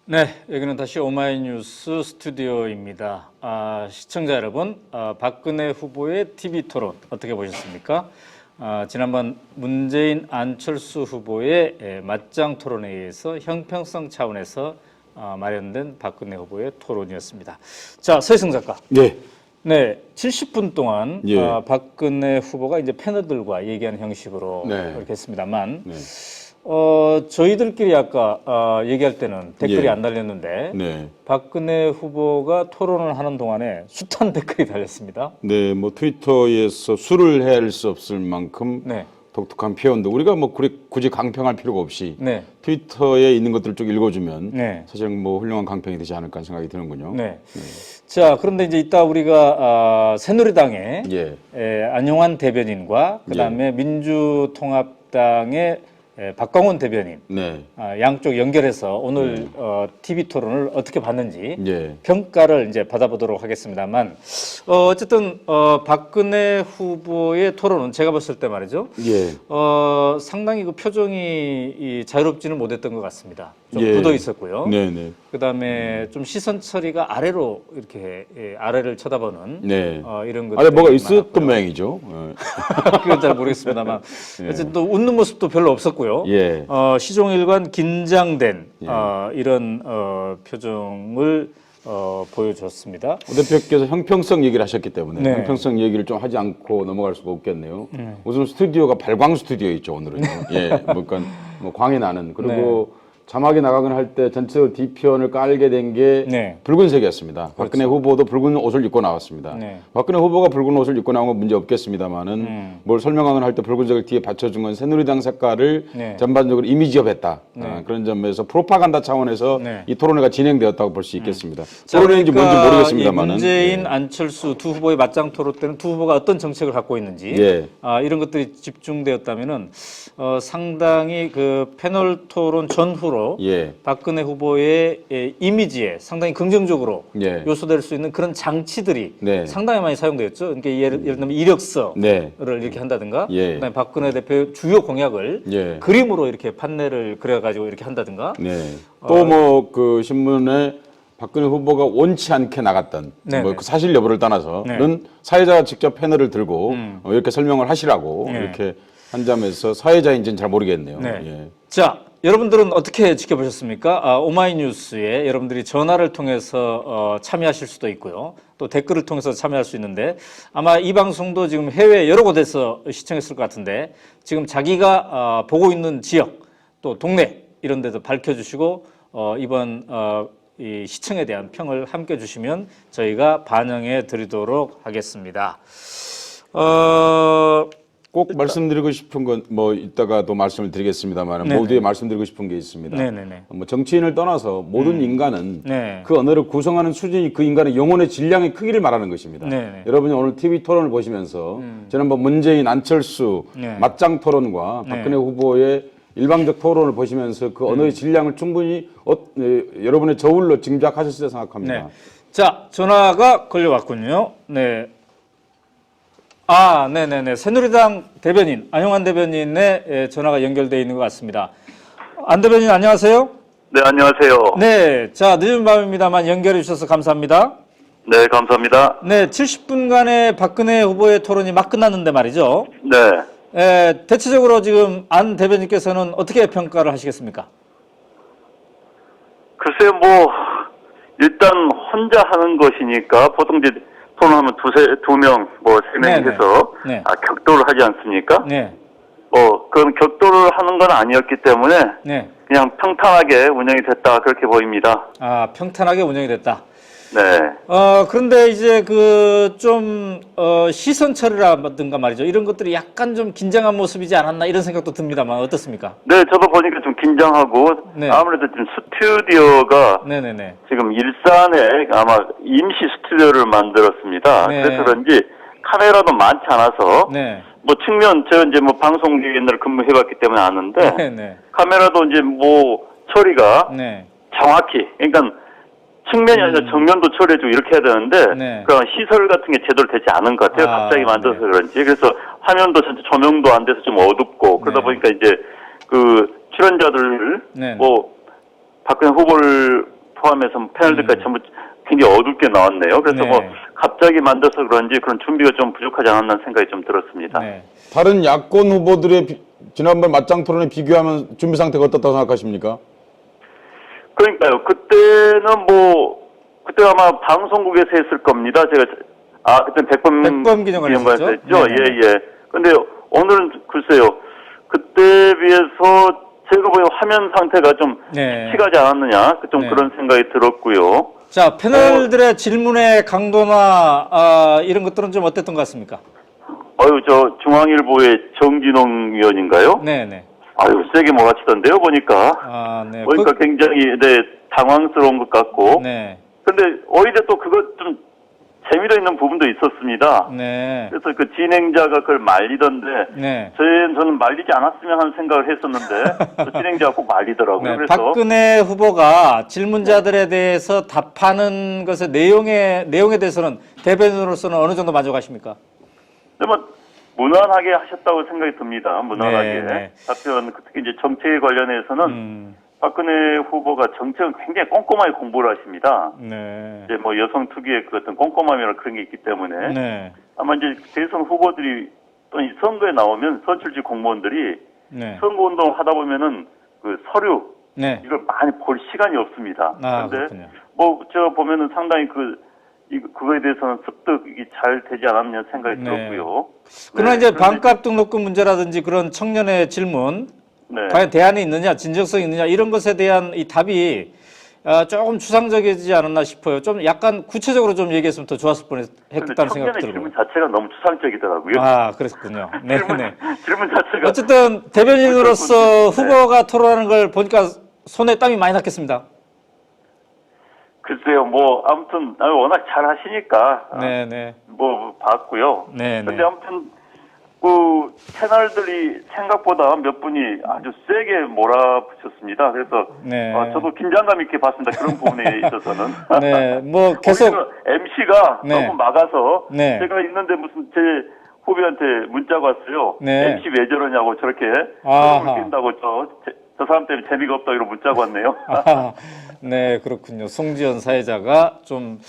네, 여기는 다시 오마이뉴스 스튜디오입니다. 시청자 여러분, 박근혜 후보의 TV 토론 어떻게 보셨습니까? 지난번 문재인 안철수 후보의 맞짱 토론에 의해서 형평성 차원에서 마련된 박근혜 후보의 토론이었습니다. 자, 서희승 작가. 네. 네, 70분 동안 예. 박근혜 후보가 이제 패널들과 얘기하는 형식으로 네. 이렇게 했습니다만. 네. 저희들끼리 아까 얘기할 때는 댓글이 예. 안 달렸는데 네. 박근혜 후보가 토론을 하는 동안에 숱한 댓글이 달렸습니다. 네, 뭐 트위터에서 수를 헤아릴 수 없을 만큼 네. 독특한 표현도 우리가 뭐 굳이 강평할 필요가 없이 네. 트위터에 있는 것들을 쭉 읽어주면 네. 사실 뭐 훌륭한 강평이 되지 않을까 생각이 드는군요. 네. 자, 그런데 이제 이따 우리가 새누리당의 예. 안용환 대변인과 그다음에 민주통합당의 박광원 대변인 네. 양쪽 연결해서 오늘 TV 토론을 어떻게 봤는지 예. 평가를 이제 받아보도록 하겠습니다만 어쨌든 박근혜 후보의 토론은 제가 봤을 때 말이죠. 예. 상당히 그 표정이 자유롭지는 못했던 것 같습니다. 좀 예. 굳어 있었고요. 네네. 그다음에 좀 시선 처리가 아래로 이렇게 아래를 쳐다보는 네. 이런 것들이 아래 뭐가 있었던 많았고요. 모양이죠. 그건 잘 모르겠습니다만 어쨌든 또 웃는 모습도 별로 없었고요. 예. 시종일관 긴장된 이런 표정을 보여줬습니다. 오 대표께서 형평성 얘기를 하셨기 때문에 네. 형평성 얘기를 좀 하지 않고 넘어갈 수가 없겠네요. 우선 스튜디오가 발광 스튜디오 있죠 오늘은요. 예, 그러니까 뭐 광이 나는 그리고 자막이 나가거나 할 때 전체적으로 뒤편을 깔게 된 게 네. 붉은색이었습니다. 박근혜 후보도 붉은 옷을 입고 나왔습니다. 네. 박근혜 후보가 붉은 옷을 입고 나온 건 문제 없겠습니다만은 뭘 설명하거나 할 때 붉은색을 뒤에 받쳐준 건 새누리당 색깔을 네. 전반적으로 이미지업했다. 그런 점에서 프로파간다 차원에서 네. 이 토론회가 진행되었다고 볼 수 있겠습니다. 토론회인지 뭔지 모르겠습니다만은 이 문재인, 안철수 두 후보의 맞짱 토론 때는 두 후보가 어떤 정책을 갖고 있는지 예. 이런 것들이 집중되었다면은 상당히 그 패널 토론 전후로 예. 박근혜 후보의 이미지에 상당히 긍정적으로 예. 요소될 수 있는 그런 장치들이 네. 상당히 많이 사용되었죠. 그러니까 예를 들면 이력서를 네. 이렇게 한다든가, 예. 그다음에 박근혜 대표의 주요 공약을 예. 그림으로 이렇게 판넬을 그려가지고 이렇게 한다든가. 네. 또 뭐 그 신문에 박근혜 후보가 원치 않게 나갔던 네네. 뭐 그 사실 여부를 떠나서는 사회자가 직접 패널을 들고 이렇게 설명을 하시라고 네. 이렇게 한 점에서 사회자인지는 잘 모르겠네요. 네. 예. 자, 여러분들은 어떻게 지켜보셨습니까? 오마이뉴스에 여러분들이 전화를 통해서 참여하실 수도 있고요. 또 댓글을 통해서 참여할 수 있는데 아마 이 방송도 지금 해외 여러 곳에서 시청했을 것 같은데 지금 자기가 보고 있는 지역 또 동네 이런 데도 밝혀주시고 이번 이 시청에 대한 평을 함께 주시면 저희가 반영해 드리도록 하겠습니다. 꼭 말씀드리고 싶은 건 뭐 이따가도 말씀을 드리겠습니다만 네네. 모두에 말씀드리고 싶은 게 있습니다. 네네네. 뭐 정치인을 떠나서 모든 인간은 네. 그 언어를 구성하는 수준이 그 인간의 영혼의 질량의 크기를 말하는 것입니다. 네네. 여러분이 오늘 TV 토론을 보시면서 지난번 문재인, 안철수 네. 맞짱 토론과 네. 박근혜 후보의 일방적 토론을 보시면서 그 언어의 질량을 충분히 여러분의 저울로 짐작하셨을 때 생각합니다. 네. 자, 전화가 걸려왔군요. 네. 네네네. 새누리당 대변인, 안용환 대변인의 전화가 연결되어 있는 것 같습니다. 안 대변인 안녕하세요. 네, 안녕하세요. 네. 자, 늦은 밤입니다만 연결해 주셔서 감사합니다. 네, 감사합니다. 네. 70분간의 박근혜 후보의 토론이 막 끝났는데 말이죠. 네. 대체적으로 지금 안 대변인께서는 어떻게 평가를 하시겠습니까? 글쎄요, 일단 혼자 하는 것이니까 보통 이제 토론하면 두 명, 세 명이 네네. 해서 네. 격돌을 하지 않습니까? 네. 그런 격돌을 하는 건 아니었기 때문에 네. 그냥 평탄하게 운영이 됐다, 그렇게 보입니다. 평탄하게 운영이 됐다. 네. 그런데 이제 시선 처리라든가 말이죠. 이런 것들이 약간 좀 긴장한 모습이지 않았나 이런 생각도 듭니다만 어떻습니까? 네, 저도 보니까 좀 긴장하고 네. 아무래도 지금 스튜디오가 네네네. 지금 일산에 아마 임시 스튜디오를 만들었습니다. 네. 그래서 그런지 카메라도 많지 않아서 네. 제가 이제 방송국에 옛날에 근무해봤기 때문에 아는데 네네. 카메라도 이제 처리가 네. 정확히 그러니까 측면이 아니라 정면도 처리해주고 이렇게 해야 되는데 네. 그런 시설 같은 게 제대로 되지 않은 것 같아요. 갑자기 만들어서 그런지. 그래서 화면도 전체 조명도 안 돼서 좀 어둡고 그러다 네. 보니까 이제 그 출연자들 네. 박근혜 후보를 포함해서 패널들까지 전부 굉장히 어둡게 나왔네요. 그래서 네. 뭐 갑자기 만들어서 그런지 그런 준비가 좀 부족하지 않았나 생각이 좀 들었습니다. 네. 다른 야권 후보들의 지난번 맞짱 토론에 비교하면 준비 상태가 어떻다고 생각하십니까? 그러니까요. 그때 아마 방송국에서 했을 겁니다. 그때 백범 기념관에서 기념관에서 했죠? 했죠. 네네. 예. 근데 오늘은 글쎄요. 그때 비해서 제가 보기엔 화면 상태가 좀 네. 시가지 않았느냐. 좀 네. 그런 생각이 들었고요. 자, 패널들의 질문의 강도나 이런 것들은 좀 어땠던 것 같습니까? 저 중앙일보의 정진홍 위원인가요? 네네. 세게 몰아치던데요, 보니까. 네. 보니까 굉장히, 당황스러운 것 같고. 네. 근데 오히려 또 그거 좀 재미로 있는 부분도 있었습니다. 네. 그래서 그 진행자가 그걸 말리던데, 네. 저는 말리지 않았으면 하는 생각을 했었는데, 또 진행자가 꼭 말리더라고요. 네. 그래서. 박근혜 후보가 질문자들에 대해서 답하는 것의 내용에 대해서는 대변인으로서는 어느 정도 만족하십니까? 근데 무난하게 하셨다고 생각이 듭니다. 무난하게. 네. 답변, 특히 이제 정책에 관련해서는 박근혜 후보가 정책은 굉장히 꼼꼼하게 공부를 하십니다. 네. 이제 여성 특유의 그 어떤 꼼꼼함이나 그런 게 있기 때문에 네. 아마 이제 대선 후보들이 또 이 선거에 나오면 선출직 공무원들이 네. 선거 운동을 하다 보면은 그 서류 네. 이걸 많이 볼 시간이 없습니다. 그런데 그렇군요. 제가 보면은 상당히 그거에 대해서는 습득이 잘 되지 않았냐 생각이 네. 들었고요. 그러나 네, 이제 그런데 반값 등록금 문제라든지 그런 청년의 질문, 네. 과연 대안이 있느냐, 진정성이 있느냐 이런 것에 대한 이 답이 조금 추상적이지 않았나 싶어요. 좀 약간 구체적으로 좀 얘기했으면 더 좋았을 근데 뻔했다는 생각이 청년의 들고요. 질문 자체가 너무 추상적이더라고요. 그랬군요. 네, 네. 질문 자체가 어쨌든 대변인으로서 네. 후보가 토론하는 걸 보니까 손에 땀이 많이 났겠습니다. 글쎄요, 아무튼 워낙 잘 하시니까 네, 네. 봤고요. 네, 근데 네. 아무튼 채널들이 생각보다 몇 분이 아주 세게 몰아붙였습니다. 그래서 네. 저도 긴장감 있게 봤습니다. 그런 부분에 있어서는. 네, 계속 MC가 네. 너무 막아서 네. 제가 있는데 무슨 제 후배한테 문자가 왔어요. 네. MC 왜 저러냐고 저렇게 아하. 흐름을 낀다고 저 사람 때문에 재미가 없다 이런 문자가 왔네요. 네, 그렇군요. 송지연 사회자가 좀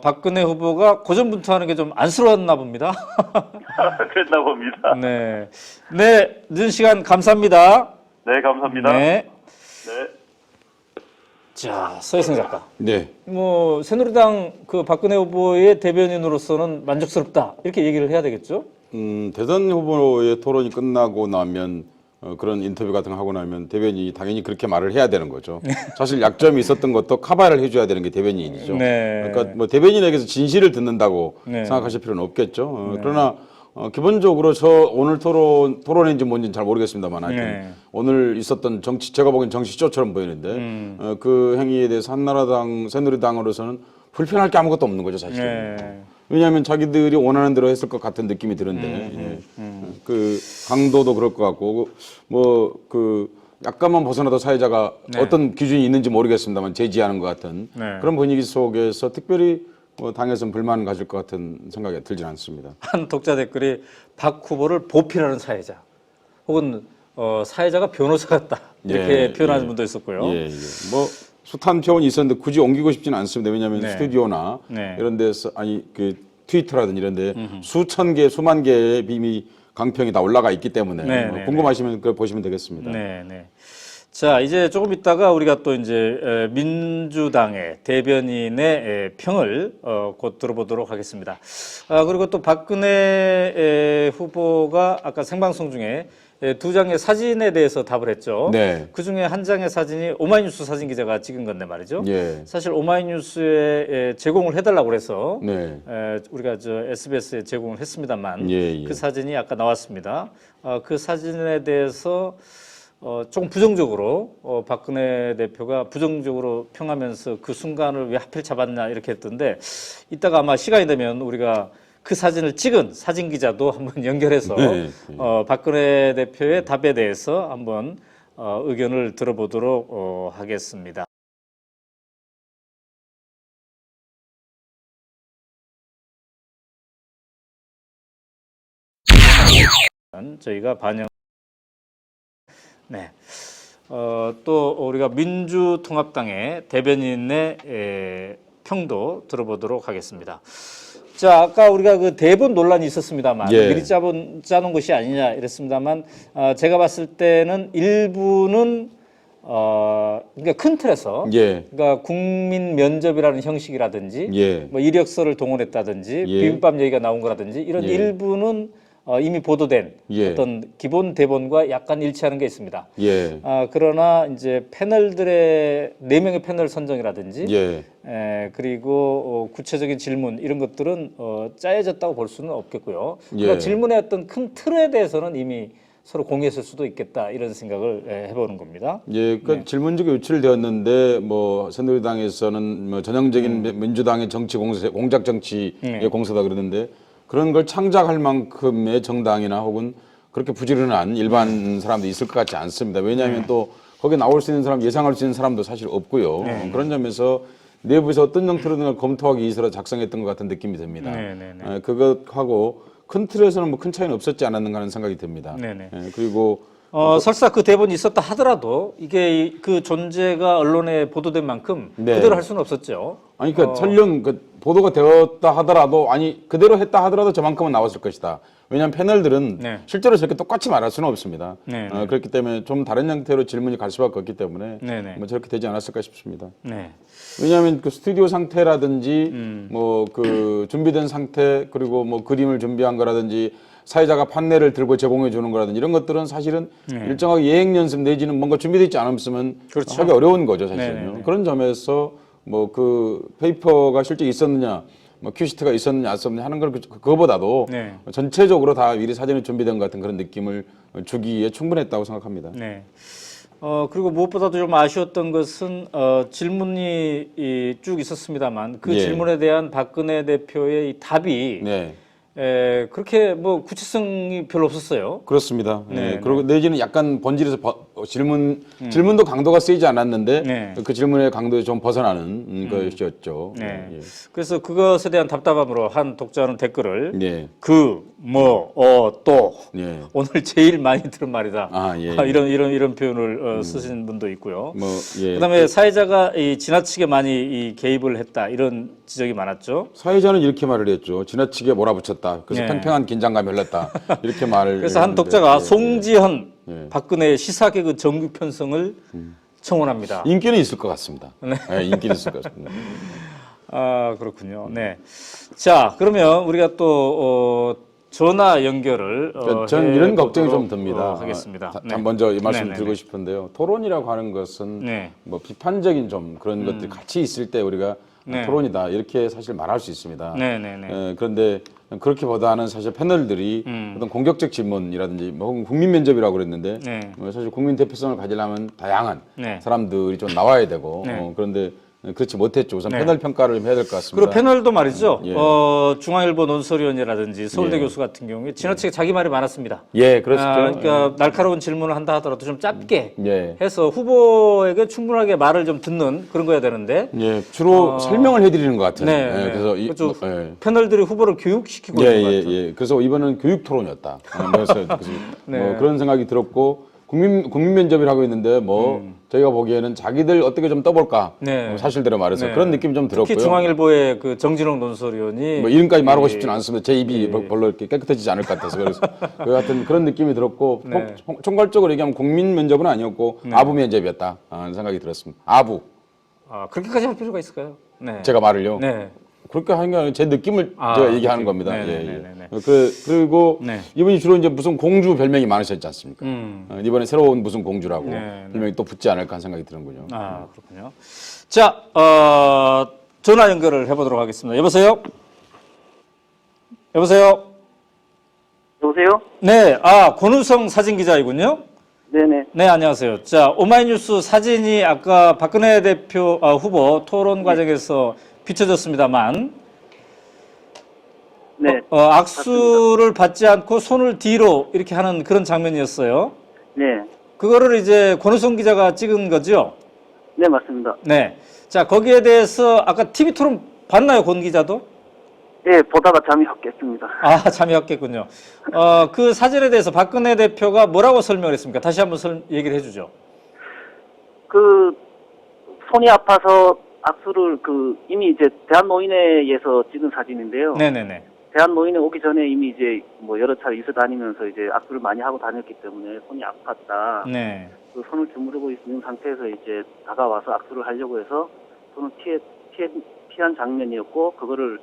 박근혜 후보가 고전분투하는 게 좀 안쓰러웠나 봅니다. 그랬나 봅니다. 네, 네, 늦은 시간 감사합니다. 네, 감사합니다. 네, 네. 자, 서혜승 작가. 네. 새누리당 박근혜 후보의 대변인으로서는 만족스럽다 이렇게 얘기를 해야 되겠죠? 대선 후보의 토론이 끝나고 나면 그런 인터뷰 같은 거 하고 나면 대변인이 당연히 그렇게 말을 해야 되는 거죠. 사실 약점이 있었던 것도 커버를 해줘야 되는 게 대변인이죠. 네. 그러니까 대변인에게서 진실을 듣는다고 네. 생각하실 필요는 없겠죠. 그러나 기본적으로 오늘 토론인지 뭔지는 잘 모르겠습니다만 하여튼 네. 오늘 있었던 제가 보기엔 정치쇼처럼 보이는데 그 행위에 대해서 한나라당, 새누리당으로서는 불편할 게 아무것도 없는 거죠, 사실은. 네. 왜냐하면 자기들이 원하는 대로 했을 것 같은 느낌이 드는데 그 강도도 그럴 것 같고 약간만 벗어나도 사회자가 네. 어떤 기준이 있는지 모르겠습니다만 제지하는 것 같은 네. 그런 분위기 속에서 특별히 당에서는 불만을 가질 것 같은 생각이 들지는 않습니다. 한 독자 댓글이 박 후보를 보필하는 사회자 혹은 사회자가 변호사 같다 이렇게 예, 표현하는 예. 분도 있었고요. 예. 숱한 표현이 있었는데 굳이 옮기고 싶지는 않습니다. 왜냐하면 네. 스튜디오나 네. 이런 데서 트위터라든지 이런 데 수천 개, 수만 개의 비미 강평이 다 올라가 있기 때문에 네, 네, 궁금하시면 그걸 보시면 되겠습니다. 네, 네. 자, 이제 조금 있다가 우리가 또 이제 민주당의 대변인의 평을 곧 들어보도록 하겠습니다. 그리고 또 박근혜 후보가 아까 생방송 중에 두 장의 사진에 대해서 답을 했죠. 네. 그 중에 한 장의 사진이 오마이뉴스 사진 기자가 찍은 건데 말이죠. 예. 사실 오마이뉴스에 제공을 해달라고 그래서 네. 우리가 SBS에 제공을 했습니다만 예. 그 사진이 아까 나왔습니다. 그 사진에 대해서 조금 부정적으로 박근혜 대표가 부정적으로 평하면서 그 순간을 왜 하필 잡았냐 이렇게 했던데 이따가 아마 시간이 되면 우리가 그 사진을 찍은 사진 기자도 한번 연결해서 네. 박근혜 대표의 답에 대해서 한번 의견을 들어보도록 하겠습니다. 저희가 반영. 네. 또 우리가 민주통합당의 대변인의 평도 들어보도록 하겠습니다. 자, 아까 우리가 그 대본 논란이 있었습니다만 예. 미리 짜놓은 것이 아니냐 이랬습니다만 제가 봤을 때는 일부는 그러니까 큰 틀에서 예. 그러니까 국민 면접이라는 형식이라든지 예. 뭐 이력서를 동원했다든지 예. 비빔밥 얘기가 나온 거라든지 이런 예. 일부는 이미 보도된 예. 어떤 기본 대본과 약간 일치하는 게 있습니다. 예. 그러나 이제 패널들의 4명의 패널 선정이라든지 예. 그리고 구체적인 질문 이런 것들은 짜여졌다고 볼 수는 없겠고요. 예. 그러나 질문의 어떤 큰 틀에 대해서는 이미 서로 공유했을 수도 있겠다 이런 생각을 해보는 겁니다. 예, 그러니까 질문지가 유출되었는데 뭐 새누리당에서는 뭐 전형적인 민주당의 정치 공작 정치의 공세다 그러는데 그런 걸 창작할 만큼의 정당이나 혹은 그렇게 부지런한 일반 사람도 있을 것 같지 않습니다. 왜냐하면 또 거기에 나올 수 있는 사람, 예상할 수 있는 사람도 사실 없고요. 그런 점에서 내부에서 어떤 형태로든 검토하기 위해서 작성했던 것 같은 느낌이 듭니다. 그것하고 큰 틀에서는 뭐 큰 차이는 없었지 않았는가 하는 생각이 듭니다. 네네. 그리고 설사 그 대본이 있었다 하더라도 이게 그 존재가 언론에 보도된 만큼 네. 그대로 할 수는 없었죠. 아니 그러니까 설령 그 보도가 되었다 하더라도 아니 그대로 했다 하더라도 저만큼은 나왔을 것이다. 왜냐하면 패널들은 네. 실제로 저렇게 똑같이 말할 수는 없습니다. 네. 그렇기 때문에 좀 다른 형태로 질문이 갈 수밖에 없기 때문에 네네. 뭐 저렇게 되지 않았을까 싶습니다. 네. 왜냐하면 그 스튜디오 상태라든지 뭐 그 준비된 상태 그리고 뭐 그림을 준비한 거라든지 사회자가 판넬을 들고 제공해 주는 거라든지 이런 것들은 사실은 일정하게 예행 연습 내지는 뭔가 준비되어 있지 않으면 그렇죠. 하기 어려운 거죠 사실은요. 네네네. 그런 점에서 뭐 그 페이퍼가 실제 있었느냐 뭐 큐시트가 있었느냐 없었느냐 하는 걸 그거보다도 네. 전체적으로 다 미리 사전에 준비된 것 같은 그런 느낌을 주기에 충분했다고 생각합니다. 네. 그리고 무엇보다도 좀 아쉬웠던 것은 질문이 쭉 있었습니다만 그 예. 질문에 대한 박근혜 대표의 이 답이 네. 그렇게 뭐 구체성이 별로 없었어요. 그렇습니다. 네, 그리고 내지는 약간 본질에서 질문도 강도가 세지 않았는데 네. 그 질문의 강도에 좀 벗어나는 것이었죠. 네. 예. 그래서 그것에 대한 답답함으로 한 독자는 댓글을 예. 또 예. 오늘 제일 많이 들은 말이다. 아, 예. 이런 표현을 쓰신 분도 있고요. 뭐 예. 그다음에 사회자가 지나치게 많이 개입을 했다 이런 지적이 많았죠. 사회자는 이렇게 말을 했죠. 지나치게 몰아붙였다. 그래서 네. 팽팽한 긴장감이 흘렀다. 이렇게 말을. 그래서 한 했는데, 독자가 예, 송지현 예. 박근혜 시사개그 정규 편성을 청원합니다. 인기는 있을 것 같습니다. 네, 인기는 있을 것 같습니다. 그렇군요. 네. 자, 그러면 우리가 또 전화 연결을 전 이런 걱정이 좀 듭니다. 하겠습니다. 네. 먼저 이 말씀 네네네. 드리고 싶은데요. 토론이라고 하는 것은 네. 뭐 비판적인 좀 그런 것들이 같이 있을 때 우리가 네. 토론이다 이렇게 사실 말할 수 있습니다. 네네네. 그런데 그렇게보다는 사실 패널들이 어떤 공격적 질문이라든지 뭐 혹은 국민 면접이라고 그랬는데 네. 사실 국민 대표성을 가지려면 다양한 네. 사람들이 좀 나와야 되고 네. 그런데 그렇지 못했죠. 우선 네. 패널 평가를 좀 해야 될 것 같습니다. 그리고 패널도 말이죠. 예. 중앙일보 논설위원이라든지 서울대 예. 교수 같은 경우에 지나치게 자기 말이 많았습니다. 예, 그렇죠. 그러니까 날카로운 질문을 한다 하더라도 좀 짧게 예. 해서 후보에게 충분하게 말을 좀 듣는 그런 거야 되는데 예, 주로 설명을 해드리는 것 같아요. 네, 예, 네. 그래서 그렇죠. 예. 패널들이 후보를 교육시키고 예, 있는 것 예, 같아요. 예. 그래서 이번은 교육 토론이었다. 그래서 네. 뭐 그런 생각이 들었고 국민 면접을 하고 있는데 뭐 저희가 보기에는 자기들 어떻게 좀 떠볼까. 네. 뭐 사실대로 말해서 네. 그런 느낌 좀 들었고요. 특히 중앙일보의 그 정진홍 논설위원이 뭐 이름까지 말하고 싶지는 않습니다. 제 입이 별로 이렇게 깨끗해지지 않을 것 같아서 그래서 그 같은 그런 느낌이 들었고 네. 총괄적으로 얘기하면 국민 면접은 아니었고 아부 면접이었다 하는 생각이 들었습니다. 아부. 그렇게까지 할 필요가 있을까요? 네. 제가 말을요. 네. 그렇게 하는 게 아니라 제 느낌을 제가 얘기하는 느낌. 겁니다. 네, 예, 네, 예. 네, 네. 그리고 네. 이분이 주로 이제 무슨 공주 별명이 많으셨지 않습니까? 이번에 새로운 무슨 공주라고 네, 별명이 또 붙지 않을까 하는 생각이 드는군요. 그렇군요. 자, 전화 연결을 해보도록 하겠습니다. 여보세요? 여보세요? 여보세요? 네, 권우성 사진 기자이군요. 네네. 네, 안녕하세요. 자, 오마이뉴스 사진이 아까 박근혜 대표 후보 토론 과정에서 비춰졌습니다만, 네. 악수를 받지 않고 손을 뒤로 이렇게 하는 그런 장면이었어요. 네. 그거를 이제 권우성 기자가 찍은 거죠? 네, 맞습니다. 네. 자, 거기에 대해서 아까 TV 토론 봤나요, 권 기자도? 예, 보다가 잠이 확 깼습니다. 잠이 왔겠군요. 그 사진에 대해서 박근혜 대표가 뭐라고 설명을 했습니까? 다시 한번 얘기를 해주죠. 그 손이 아파서 악수를 이미 이제 대한노인회에서 찍은 사진인데요. 네네네. 대한노인회 오기 전에 이미 이제 뭐 여러 차례 있어 다니면서 이제 악수를 많이 하고 다녔기 때문에 손이 아팠다. 네. 그 손을 주무르고 있는 상태에서 이제 다가와서 악수를 하려고 해서 손을 피한 장면이었고 그거를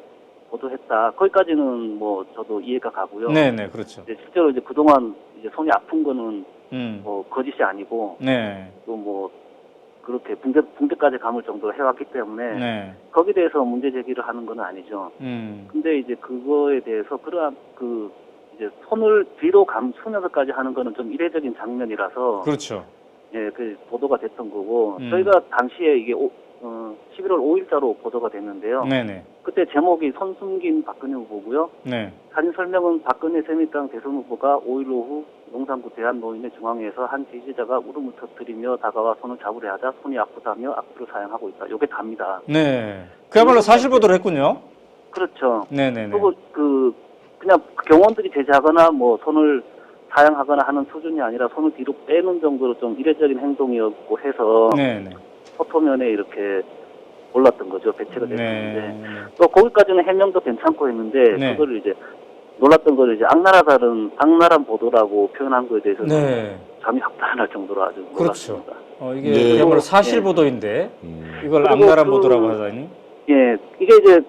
보도했다. 거기까지는 뭐 저도 이해가 가고요. 네네, 그렇죠. 이제 실제로 이제 그동안 이제 손이 아픈 거는 음. 뭐 거짓이 아니고 네. 또 뭐 그렇게 붕대까지 감을 정도로 해왔기 때문에 네. 거기에 대해서 문제 제기를 하는 건 아니죠. 근데 이제 그거에 대해서 그러한 이제 손을 뒤로 감추면서까지 하는 거는 좀 이례적인 장면이라서 그렇죠. 예, 그 보도가 됐던 거고 음. 저희가 당시에 이게 11월 5일자로 보도가 됐는데요. 네네. 그때 제목이 손 숨긴 박근혜 후보고요. 네. 사진 설명은 박근혜 새누리당 대선 후보가 5일 오후 용산구 대한노인회 중앙회에서 한 지지자가 울음을 터뜨리며 다가와 손을 잡으려 하자 손이 아프다며 악수를 사용하고 있다. 요게 답니다. 네. 그야말로 사실 보도를 했군요. 그렇죠. 네네네. 그리고 그냥 경호원들이 제지하거나 뭐 손을 사용하거나 하는 수준이 아니라 손을 뒤로 빼는 정도로 좀 이례적인 행동이었고 해서 네네. 포토면에 이렇게 올랐던 거죠. 배치가 됐는데 네. 또 거기까지는 해명도 괜찮고 했는데 네. 그거를 이제 놀랐던 거를 이제 악랄한 보도라고 표현한 거에 대해서는 네. 잠이 확 달아날 정도로 아주 그렇죠. 놀랐습니다. 이게 네. 그야말로 사실 네. 보도인데 이걸 그리고 악랄한 보도라고 하다니. 예, 이게 이제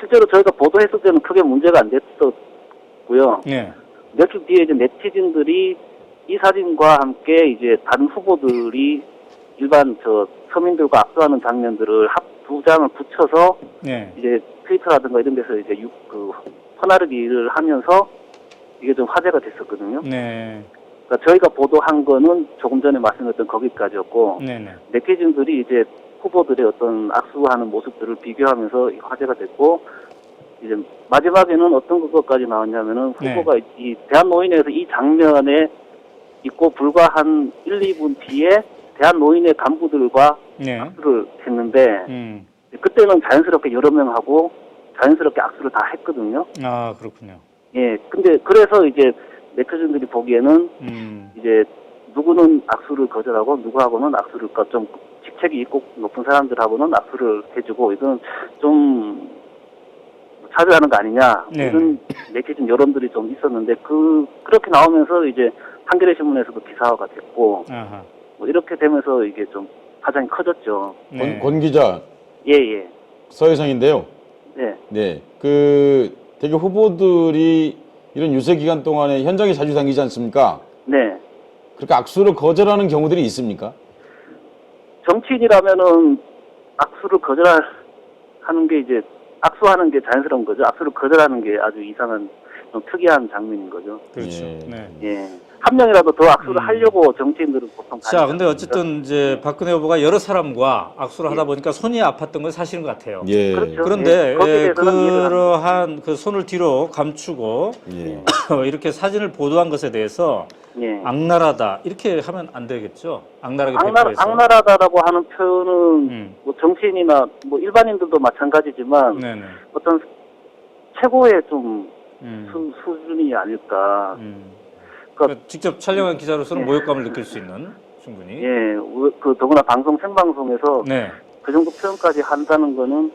실제로 저희가 보도했을 때는 크게 문제가 안 됐었고요. 네. 몇 주 뒤에 이제 네티즌들이 이 사진과 함께 이제 다른 후보들이 일반 서민들과 악수하는 장면들을 두 장을 붙여서 네. 이제 트위터라든가 이런 데서 이제 퍼나르기를 하면서 이게 좀 화제가 됐었거든요. 네. 그러니까 저희가 보도한 거는 조금 전에 말씀드렸던 거기까지였고 네네. 네티즌들이 이제 후보들의 어떤 악수하는 모습들을 비교하면서 화제가 됐고 이제 마지막에는 어떤 것까지 나왔냐면은 네. 후보가 이 대한노인회에서 이 장면에 있고 불과 한 1, 2분 뒤에 대한노인회 간부들과 네. 악수를 했는데 그때는 자연스럽게 여러 명하고 자연스럽게 악수를 다 했거든요. 아, 그렇군요. 예, 근데 그래서 이제 네티즌들이 보기에는 이제 누구는 악수를 거절하고 누구하고는 악수를 좀 직책이 있고 높은 사람들하고는 악수를 해주고 이건 좀 차별하는 거 아니냐 네. 이런 네티즌 여론들이 좀 있었는데 그렇게 나오면서 이제 한겨레 신문에서도 기사화가 됐고 아하. 뭐 이렇게 되면서 이게 좀 파장이 커졌죠. 네. 권 기자, 예. 서혜성인데요. 네. 네, 되게 후보들이 이런 유세 기간 동안에 현장에 자주 다니지 않습니까? 네. 그렇게 악수를 거절하는 경우들이 있습니까? 정치인이라면은 악수를 거절하는 게 이제 악수하는 게 자연스러운 거죠. 악수를 거절하는 게 아주 이상한 좀 특이한 장면인 거죠. 그렇죠. 예. 네. 예. 한 명이라도 더 악수를 하려고 정치인들은 보통 자, 근데 어쨌든 이제 박근혜 후보가 여러 사람과 악수를 하다 예. 보니까 손이 아팠던 건 사실인 것 같아요. 예. 그렇죠. 그런데 예, 거기에 대해서는 이해를 합니다. 그러한 그 손을 뒤로 감추고 예. 이렇게 사진을 보도한 것에 대해서 예. 악랄하다 이렇게 하면 안 되겠죠. 악랄하게 배포해서. 악랄하다라고 하는 표현은 뭐 정치인이나 뭐 일반인들도 마찬가지지만 네네. 어떤 최고의 좀 수준이 아닐까. 그러니까 직접 촬영한 기자로서는 예. 모욕감을 느낄 수 있는 충분히. 예, 더구나 생방송에서 네. 그 정도 표현까지 한다는 거는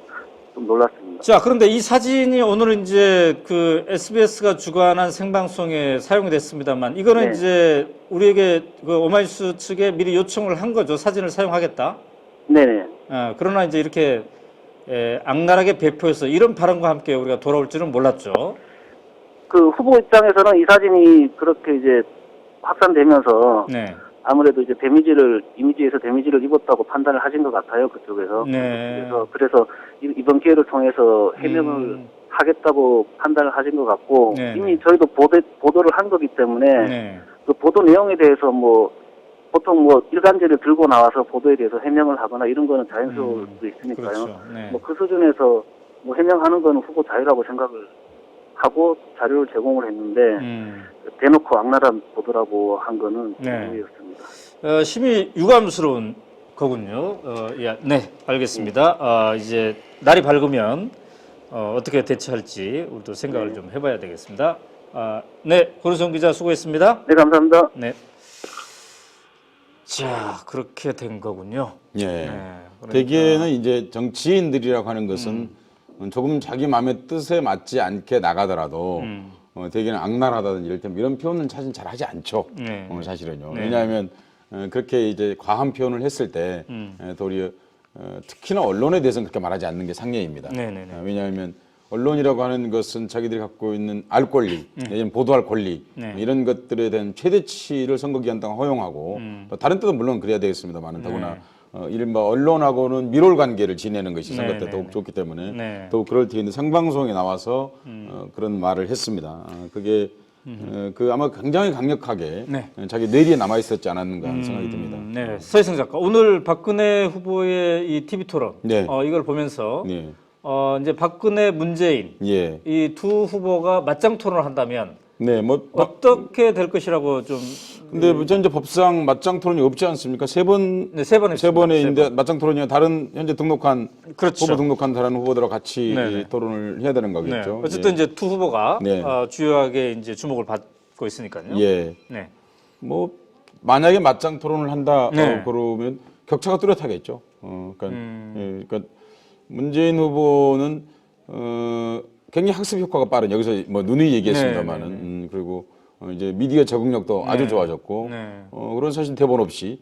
좀 놀랐습니다. 자, 그런데 이 사진이 오늘은 이제 그 SBS가 주관한 생방송에 사용이 됐습니다만 이거는 네. 이제 우리에게 그 오마이뉴스 측에 미리 요청을 한 거죠. 사진을 사용하겠다. 네네. 그러나 이제 이렇게 악랄하게 배포해서 이런 발언과 함께 우리가 돌아올 줄은 몰랐죠. 그 후보 입장에서는 이 사진이 그렇게 이제 확산되면서 네. 아무래도 이제 이미지에서 데미지를 입었다고 판단을 하신 것 같아요, 그쪽에서. 네. 그래서 이번 기회를 통해서 해명을 하겠다고 판단을 하신 것 같고, 네, 이미 네. 저희도 보도를 한 거기 때문에, 네. 그 보도 내용에 대해서 보통 일간지를 들고 나와서 보도에 대해서 해명을 하거나 이런 거는 자연스러울 수도 있으니까요. 그렇죠. 네. 그 수준에서 해명하는 거는 후보 자유라고 생각을 하고 자료를 제공을 했는데, 대놓고 악랄한 보도라고 한 거는 네. 오해였습니다. 심히 유감스러운 거군요. 네, 알겠습니다. 이제 날이 밝으면 어떻게 대처할지 우리도 생각을 좀 해봐야 되겠습니다. 네, 고르성 기자 수고했습니다. 네, 감사합니다. 네. 자, 그렇게 된 거군요. 예. 네, 그러니까. 대개는 이제 정치인들이라고 하는 것은 조금 자기 마음의 뜻에 맞지 않게 나가더라도 대개는 악랄하다든지 이런 표현은 사실 잘 하지 않죠. 네. 사실은요. 네. 왜냐하면 그렇게 이제 과한 표현을 했을 때 도리어 특히나 언론에 대해서는 그렇게 말하지 않는 게 상례입니다. 네네네. 왜냐하면 언론이라고 하는 것은 자기들이 갖고 있는 알 권리, 내지는 보도할 권리 네. 이런 것들에 대한 최대치를 선거 기간 동안 허용하고 또 다른 뜻은 물론 그래야 되겠습니다만 더구나 이른바 언론하고는 밀월 관계를 지내는 것이 선거 네, 때 네, 더욱 네. 좋기 때문에 네. 더욱 그럴 때에 생방송에 나와서 그런 말을 했습니다. 그게 그 아마 굉장히 강력하게 네. 자기 뇌리에 남아 있었지 않았는가 하는 생각이 듭니다. 네, 서희승 작가. 오늘 박근혜 후보의 이 TV 토론, 네. 이걸 보면서 네. 이제 박근혜, 문재인 예. 이 두 후보가 맞짱 토론을 한다면 네, 뭐 어떻게 될 것이라고 좀 근데 현재 법상 맞짱 토론이 없지 않습니까? 세 번, 네, 세 번 세 했습니다. 번인데 맞짱 토론이 다른 현재 등록한 그렇죠. 후보 등록한 다른 후보들과 같이 네네. 토론을 해야 되는 네. 거겠죠. 어쨌든 예. 이제 두 후보가 네. 주요하게 이제 주목을 받고 있으니까요. 예. 네. 뭐 만약에 맞짱 토론을 한다 네. 그러면 격차가 뚜렷하겠죠. 예, 그러니까 문재인 후보는 굉장히 학습 효과가 빠른 여기서 뭐 누누이 얘기했습니다만은 네, 네, 네. 그리고 이제 미디어 적응력도 아주 네. 좋아졌고 네. 그런 사실 대본 없이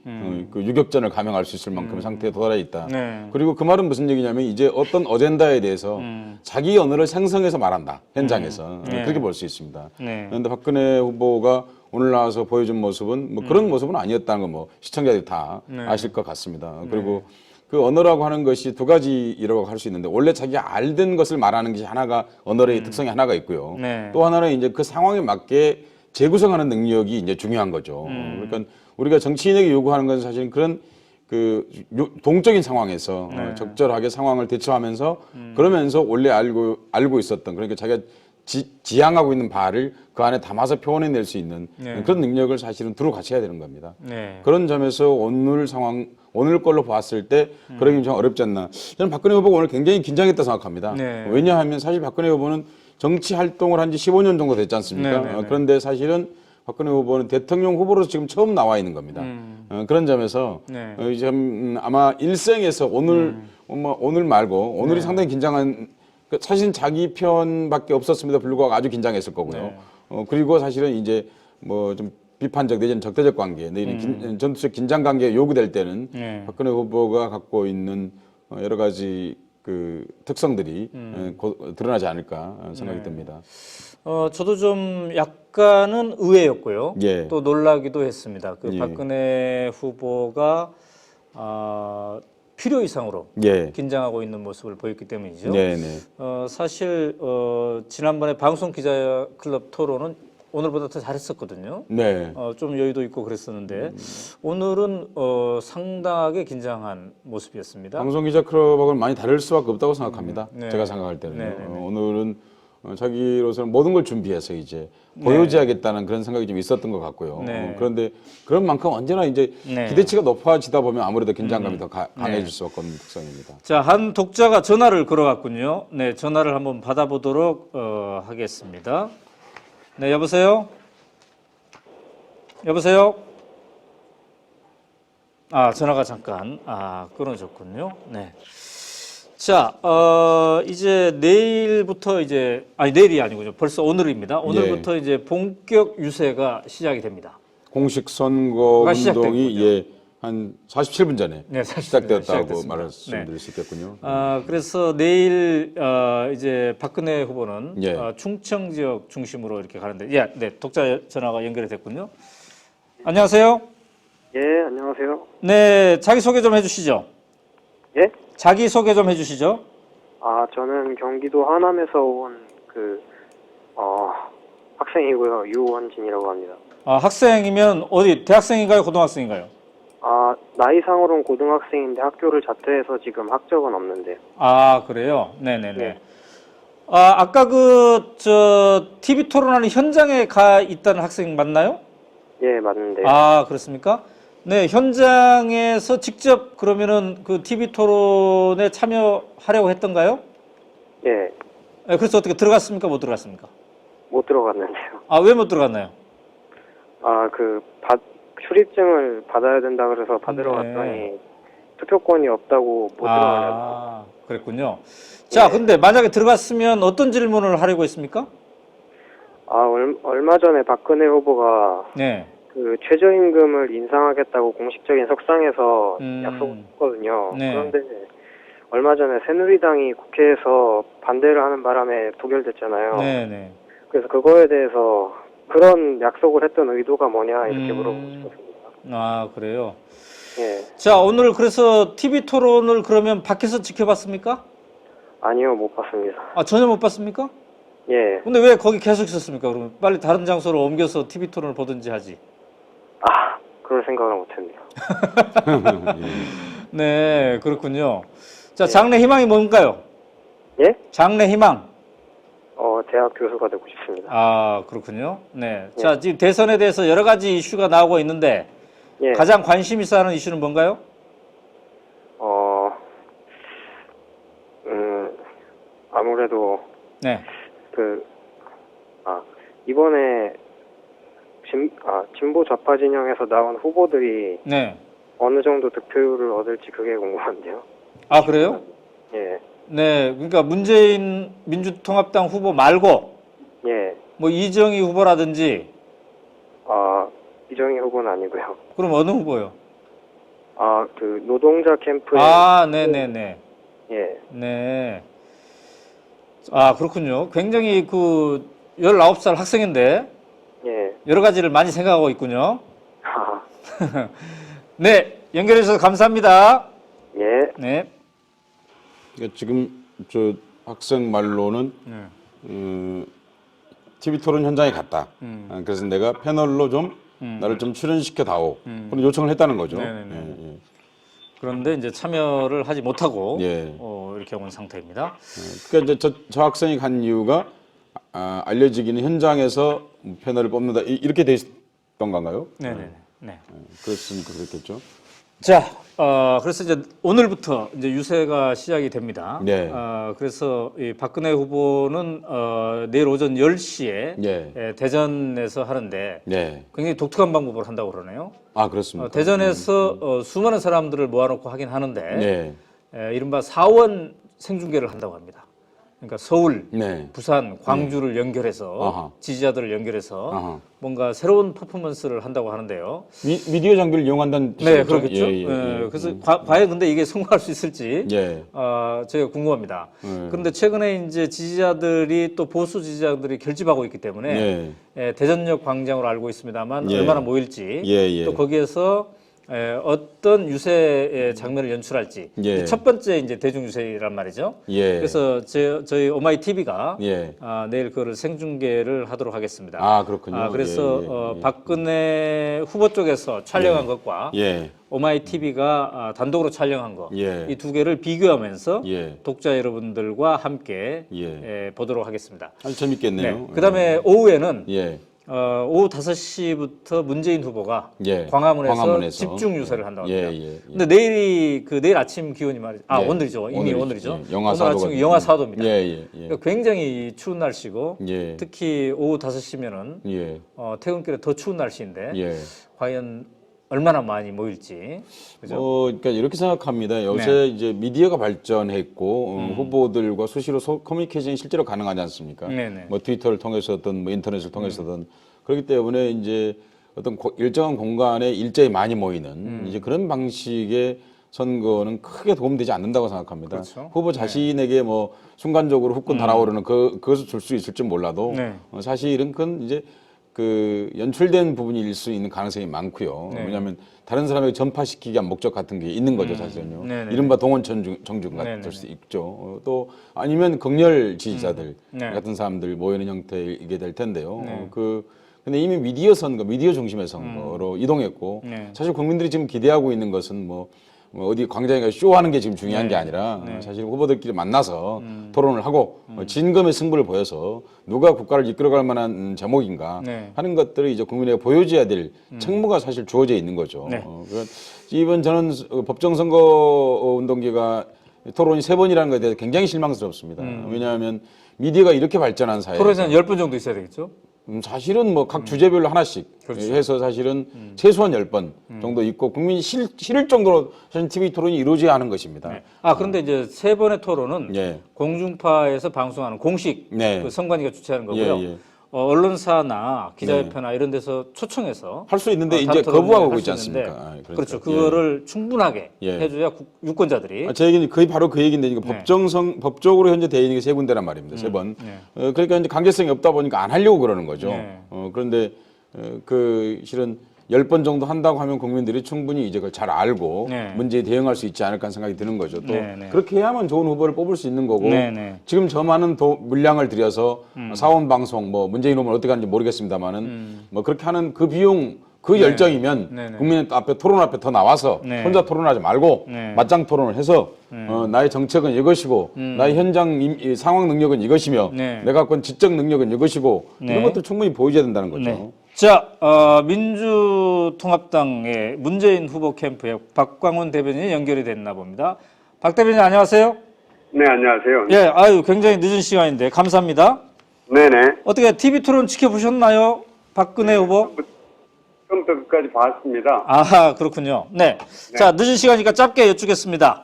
그 유격전을 감행할 수 있을 만큼 상태에 도달해 있다. 네. 그리고 그 말은 무슨 얘기냐면 이제 어떤 어젠다에 대해서 자기 언어를 생성해서 말한다 현장에서 네. 그렇게 볼 수 있습니다. 네. 그런데 박근혜 후보가 오늘 나와서 보여준 모습은 뭐 그런 모습은 아니었다는 거 뭐 시청자들이 다 아실 것 같습니다. 그리고 그 언어라고 하는 것이 두 가지라고 할 수 있는데 원래 자기가 알던 것을 말하는 것이 하나가 언어의 특성이 하나가 있고요. 네. 또 하나는 이제 그 상황에 맞게 재구성하는 능력이 이제 중요한 거죠. 그러니까 우리가 정치인에게 요구하는 건 사실은 그런 그 동적인 상황에서 적절하게 상황을 대처하면서 그러면서 원래 알고 있었던 그러니까 자기가 지향하고 있는 바를 그 안에 담아서 표현해낼 수 있는 그런 능력을 사실은 두루 갖춰야 되는 겁니다. 네. 그런 점에서 오늘 상황, 오늘 걸로 봤을 때 그러기 좀 어렵지 않나. 저는 박근혜 후보가 오늘 굉장히 긴장했다 생각합니다. 네. 왜냐하면 사실 박근혜 후보는 정치 활동을 한 지 15년 정도 됐지 않습니까? 네, 네, 네. 그런데 사실은 박근혜 후보는 대통령 후보로서 지금 처음 나와 있는 겁니다. 그런 점에서 네. 아마 일생에서 오늘 말고 오늘이 상당히 긴장한 사실은 자기 편밖에 없었음에도 불구하고 아주 긴장했을 거고요. 그리고 사실은 이제 뭐 좀 비판적 내지는 적대적 관계 내지는 전투적 긴장 관계가 요구될 때는 박근혜 후보가 갖고 있는 여러 가지 그 특성들이 드러나지 않을까 생각이 듭니다. 저도 좀 약간은 의외였고요. 예. 또 놀라기도 했습니다. 그 예. 박근혜 후보가 필요 이상으로 예. 긴장하고 있는 모습을 보였기 때문이죠. 네네. 사실 지난번에 방송 기자 클럽 토론은 오늘보다 더 잘했었거든요. 네. 좀 여유도 있고 그랬었는데 오늘은 상당하게 긴장한 모습이었습니다. 방송기자 클럽하고는 많이 다를 수밖에 없다고 생각합니다. 네. 제가 생각할 때는 네, 네, 네. 오늘은 자기로서는 모든 걸 준비해서 이제 보여줘야겠다는 그런 생각이 좀 있었던 것 같고요. 네. 그런데 그런 만큼 언제나 이제 네. 기대치가 높아지다 보면 아무래도 긴장감이 더 강해질 수밖에 없는 특성입니다. 자, 한 독자가 전화를 걸어왔군요. 네, 전화를 한번 받아보도록 하겠습니다. 네, 여보세요? 여보세요? 전화가 잠깐 끊어졌군요. 네. 자, 이제 내일부터 내일이 아니군요. 벌써 오늘입니다. 오늘부터 이제 본격 유세가 시작이 됩니다. 공식 선거 운동이 시작됐군요. 한 47분 전에 네, 시작되었다고 시작됐습니다. 말씀드릴 수 있겠군요. 그래서 내일 이제 박근혜 후보는 예. 충청 지역 중심으로 이렇게 가는데, 네, 독자 전화가 연결이 됐군요. 안녕하세요. 예, 안녕하세요. 네, 자기 소개 좀 해주시죠. 예? 자기 소개 좀 해주시죠. 저는 경기도 하남에서 온 학생이고요. 유원진이라고 합니다. 학생이면 어디 대학생인가요, 고등학생인가요? 나이상으로는 고등학생인데 학교를 자퇴해서 지금 학적은 없는데요. 그래요. 네네네. 네. 아까 TV 토론하는 현장에 가 있다는 학생 맞나요? 예, 맞는데. 그렇습니까? 네, 현장에서 직접 그러면은 그 TV 토론에 참여하려고 했던가요? 예, 네, 그래서 어떻게 들어갔습니까? 못 들어갔습니까? 못 들어갔는데요. 왜 못 들어갔나요? 출입증을 받아야 된다 그래서 받으러 네. 갔더니 투표권이 없다고 못 들어가려고. 아, 그랬군요. 자, 근데 만약에 들어갔으면 어떤 질문을 하려고 했습니까? 얼마 전에 박근혜 후보가 네. 그 최저임금을 인상하겠다고 공식적인 석상에서 음. 약속했거든요. 네. 그런데 얼마 전에 새누리당이 국회에서 반대를 하는 바람에 부결됐잖아요. 네, 네. 그래서 그거에 대해서 그런 약속을 했던 의도가 뭐냐 이렇게 물어보고 싶었습니다. 아, 그래요. 예. 자, 오늘 그래서 TV 토론을 그러면 밖에서 지켜봤습니까? 아니요, 못 봤습니다. 아, 전혀 못 봤습니까? 예. 근데 왜 거기 계속 있었습니까? 그러면 빨리 다른 장소로 옮겨서 TV 토론을 보든지 하지. 그럴 생각을 못했네요. 네, 그렇군요. 자, 장래 희망이 뭔가요? 예? 장래 희망. 대학 교수가 되고 싶습니다. 아, 그렇군요. 네. 자, 지금 대선에 대해서 여러 가지 이슈가 나오고 있는데 예. 가장 관심 있어 하는 이슈는 뭔가요? 아무래도 네. 이번에 진보 좌파 진영에서 나온 후보들이 네. 어느 정도 득표율을 얻을지 그게 궁금한데요. 아, 그래요? 예. 네. 그러니까 문재인 민주통합당 후보 말고 예. 뭐 이정희 후보라든지 이정희 후보는 아니고요. 그럼 어느 후보요? 그 노동자 캠프에 아, 네네네. 예. 네. 아, 그렇군요. 굉장히 19살 학생인데 예. 여러 가지를 많이 생각하고 있군요. 아, 네. 연결해 주셔서 감사합니다. 예. 네. 그러니까 지금 저 학생 말로는 TV 토론 현장에 갔다. 그래서 내가 패널로 좀 나를 좀 출연시켜 다오. 그런 요청을 했다는 거죠. 네네네. 예, 예. 그런데 이제 참여를 하지 못하고 예. 이렇게 온 상태입니다. 그러니까 이제 저 학생이 간 이유가 알려지기는 현장에서 패널을 뽑는다 이렇게 돼 있던 건가요? 네네. 네. 그랬으니까 그랬겠죠. 자, 그래서 이제 오늘부터 이제 유세가 시작이 됩니다. 네. 그래서 이 박근혜 후보는 내일 오전 10시에 예. 대전에서 하는데 네. 굉장히 독특한 방법으로 한다고 그러네요. 아, 그렇습니까? 대전에서 수많은 사람들을 모아놓고 하긴 하는데 네. 이른바 사원 생중계를 한다고 합니다. 그러니까 서울, 네. 부산, 광주를 연결해서 아하. 지지자들을 연결해서 아하. 뭔가 새로운 퍼포먼스를 한다고 하는데요. 미디어 장비를 이용한다는 네, 뜻이겠죠? 그렇겠죠. 예, 예, 예. 그래서 과연 근데 이게 성공할 수 있을지 예. 저희가 궁금합니다. 예. 그런데 최근에 이제 지지자들이 또 보수 지지자들이 결집하고 있기 때문에 대전역 광장으로 알고 있습니다만 예. 얼마나 모일지 예, 예. 또 거기에서 어떤 유세의 장면을 연출할지 예. 첫 번째 이제 대중 유세란 말이죠. 예. 그래서 저희 오마이 TV가 예. 내일 그거를 생중계를 하도록 하겠습니다. 아, 그렇군요. 그래서 예, 예, 예. 박근혜 후보 쪽에서 촬영한 것과 예. 오마이 TV가 단독으로 촬영한 거, 예. 이 두 개를 비교하면서 예. 독자 여러분들과 함께 예. 보도록 하겠습니다. 아주 재밌겠네요. 그다음에 오후에는 예. 오후 5시부터 문재인 후보가 예. 광화문에서 집중 유세를 한다고 합니다. 예, 예, 예. 근데 내일 아침 기온이 말이죠. 예. 오늘이죠. 이미 오늘이죠. 예. 영하 오늘 4도가 아침 영하 4도입니다. 예, 예, 예. 그러니까 굉장히 추운 날씨고 예. 특히 오후 5시면은 예. 퇴근길에 더 추운 날씨인데 예. 과연 얼마나 많이 모일지. 그죠? 그러니까 이렇게 생각합니다. 요새 이제 미디어가 발전했고 후보들과 수시로 커뮤니케이션이 실제로 가능하지 않습니까? 네네. 뭐 트위터를 통해서든 뭐 인터넷을 통해서든 그렇기 때문에 이제 어떤 일정한 공간에 일제히 많이 모이는 이제 그런 방식의 선거는 크게 도움되지 않는다고 생각합니다. 그렇죠. 후보 자신에게 뭐 순간적으로 후끈 달아오르는 그것을 줄 수 있을지 몰라도 네. 사실은 그건 이제 연출된 부분일 수 있는 가능성이 많고요. 네. 왜냐하면 다른 사람에게 전파시키기 위한 목적 같은 게 있는 거죠, 사실은요. 네네. 이른바 동원 정중 네네네. 같을 수 있죠. 또 아니면 극렬 지지자들 네. 같은 사람들 모이는 형태이게 될 텐데요. 네. 근데 이미 미디어 선거, 미디어 중심의 선거로 이동했고 네. 사실 국민들이 지금 기대하고 있는 것은 뭐 어디 광장에 가서 쇼하는 게 지금 중요한 네. 게 아니라 네. 사실 후보들끼리 만나서 토론을 하고 진검의 승부를 보여서 누가 국가를 이끌어갈 만한 제목인가 네. 하는 것들을 이제 국민에게 보여줘야 될 책무가 사실 주어져 있는 거죠. 네. 이번 저는 법정 선거 운동기가 토론이 3번이라는 것에 대해서 굉장히 실망스럽습니다. 왜냐하면 미디어가 이렇게 발전한 사회에서 토론에서는 10분 정도 있어야 되겠죠? 사실은 뭐 각 주제별로 하나씩 해서 사실은 최소한 10번 정도 있고 국민이 싫을 정도로 사실 TV 토론이 이루어져야 하는 것입니다. 네. 그런데 이제 세 번의 토론은 예. 공중파에서 방송하는 공식 네. 그 선관위가 주최하는 거고요. 예, 예. 언론사나 기자협회나 이런 데서 초청해서 할 수 있는데 다른 이제 토론을 거부하고 할 있지 수 있는데 않습니까? 그러니까. 그렇죠. 그거를 충분하게 예. 해줘야 유권자들이 제 얘기는 거의 바로 그 얘기인데 이거 네. 법적으로 현재 돼 있는 게 세 군데란 말입니다. 세 번. 네. 그러니까 이제 강제성이 없다 보니까 안 하려고 그러는 거죠. 네. 그런데 그 실은 10번 정도 한다고 하면 국민들이 충분히 이제 그걸 잘 알고 네. 문제에 대응할 수 있지 않을까 하는 생각이 드는 거죠. 또 네, 네. 그렇게 해야만 좋은 후보를 뽑을 수 있는 거고 네, 네. 지금 저 많은 물량을 들여서 사원 방송 뭐 문재인 후보는 어떻게 하는지 모르겠습니다만은 뭐 그렇게 하는 그 비용 그 열정이면 네, 네. 국민 앞에 토론 앞에 더 나와서 네. 혼자 토론하지 말고 네. 맞짱 토론을 해서 나의 정책은 이것이고 나의 현장 상황 능력은 이것이며 네. 내가 갖고 있는 지적 능력은 이것이고 네. 이런 것들 충분히 보여줘야 된다는 거죠. 네. 자, 민주통합당의 문재인 후보 캠프에 박광훈 대변인이 연결이 됐나 봅니다. 박 대변인 안녕하세요. 네, 안녕하세요. 예, 굉장히 늦은 시간인데 감사합니다. 네네. 어떻게 TV 토론 지켜보셨나요? 박근혜 후보? 처음부터 끝까지 봤습니다. 그렇군요. 네. 자, 늦은 시간이니까 짧게 여쭙겠습니다.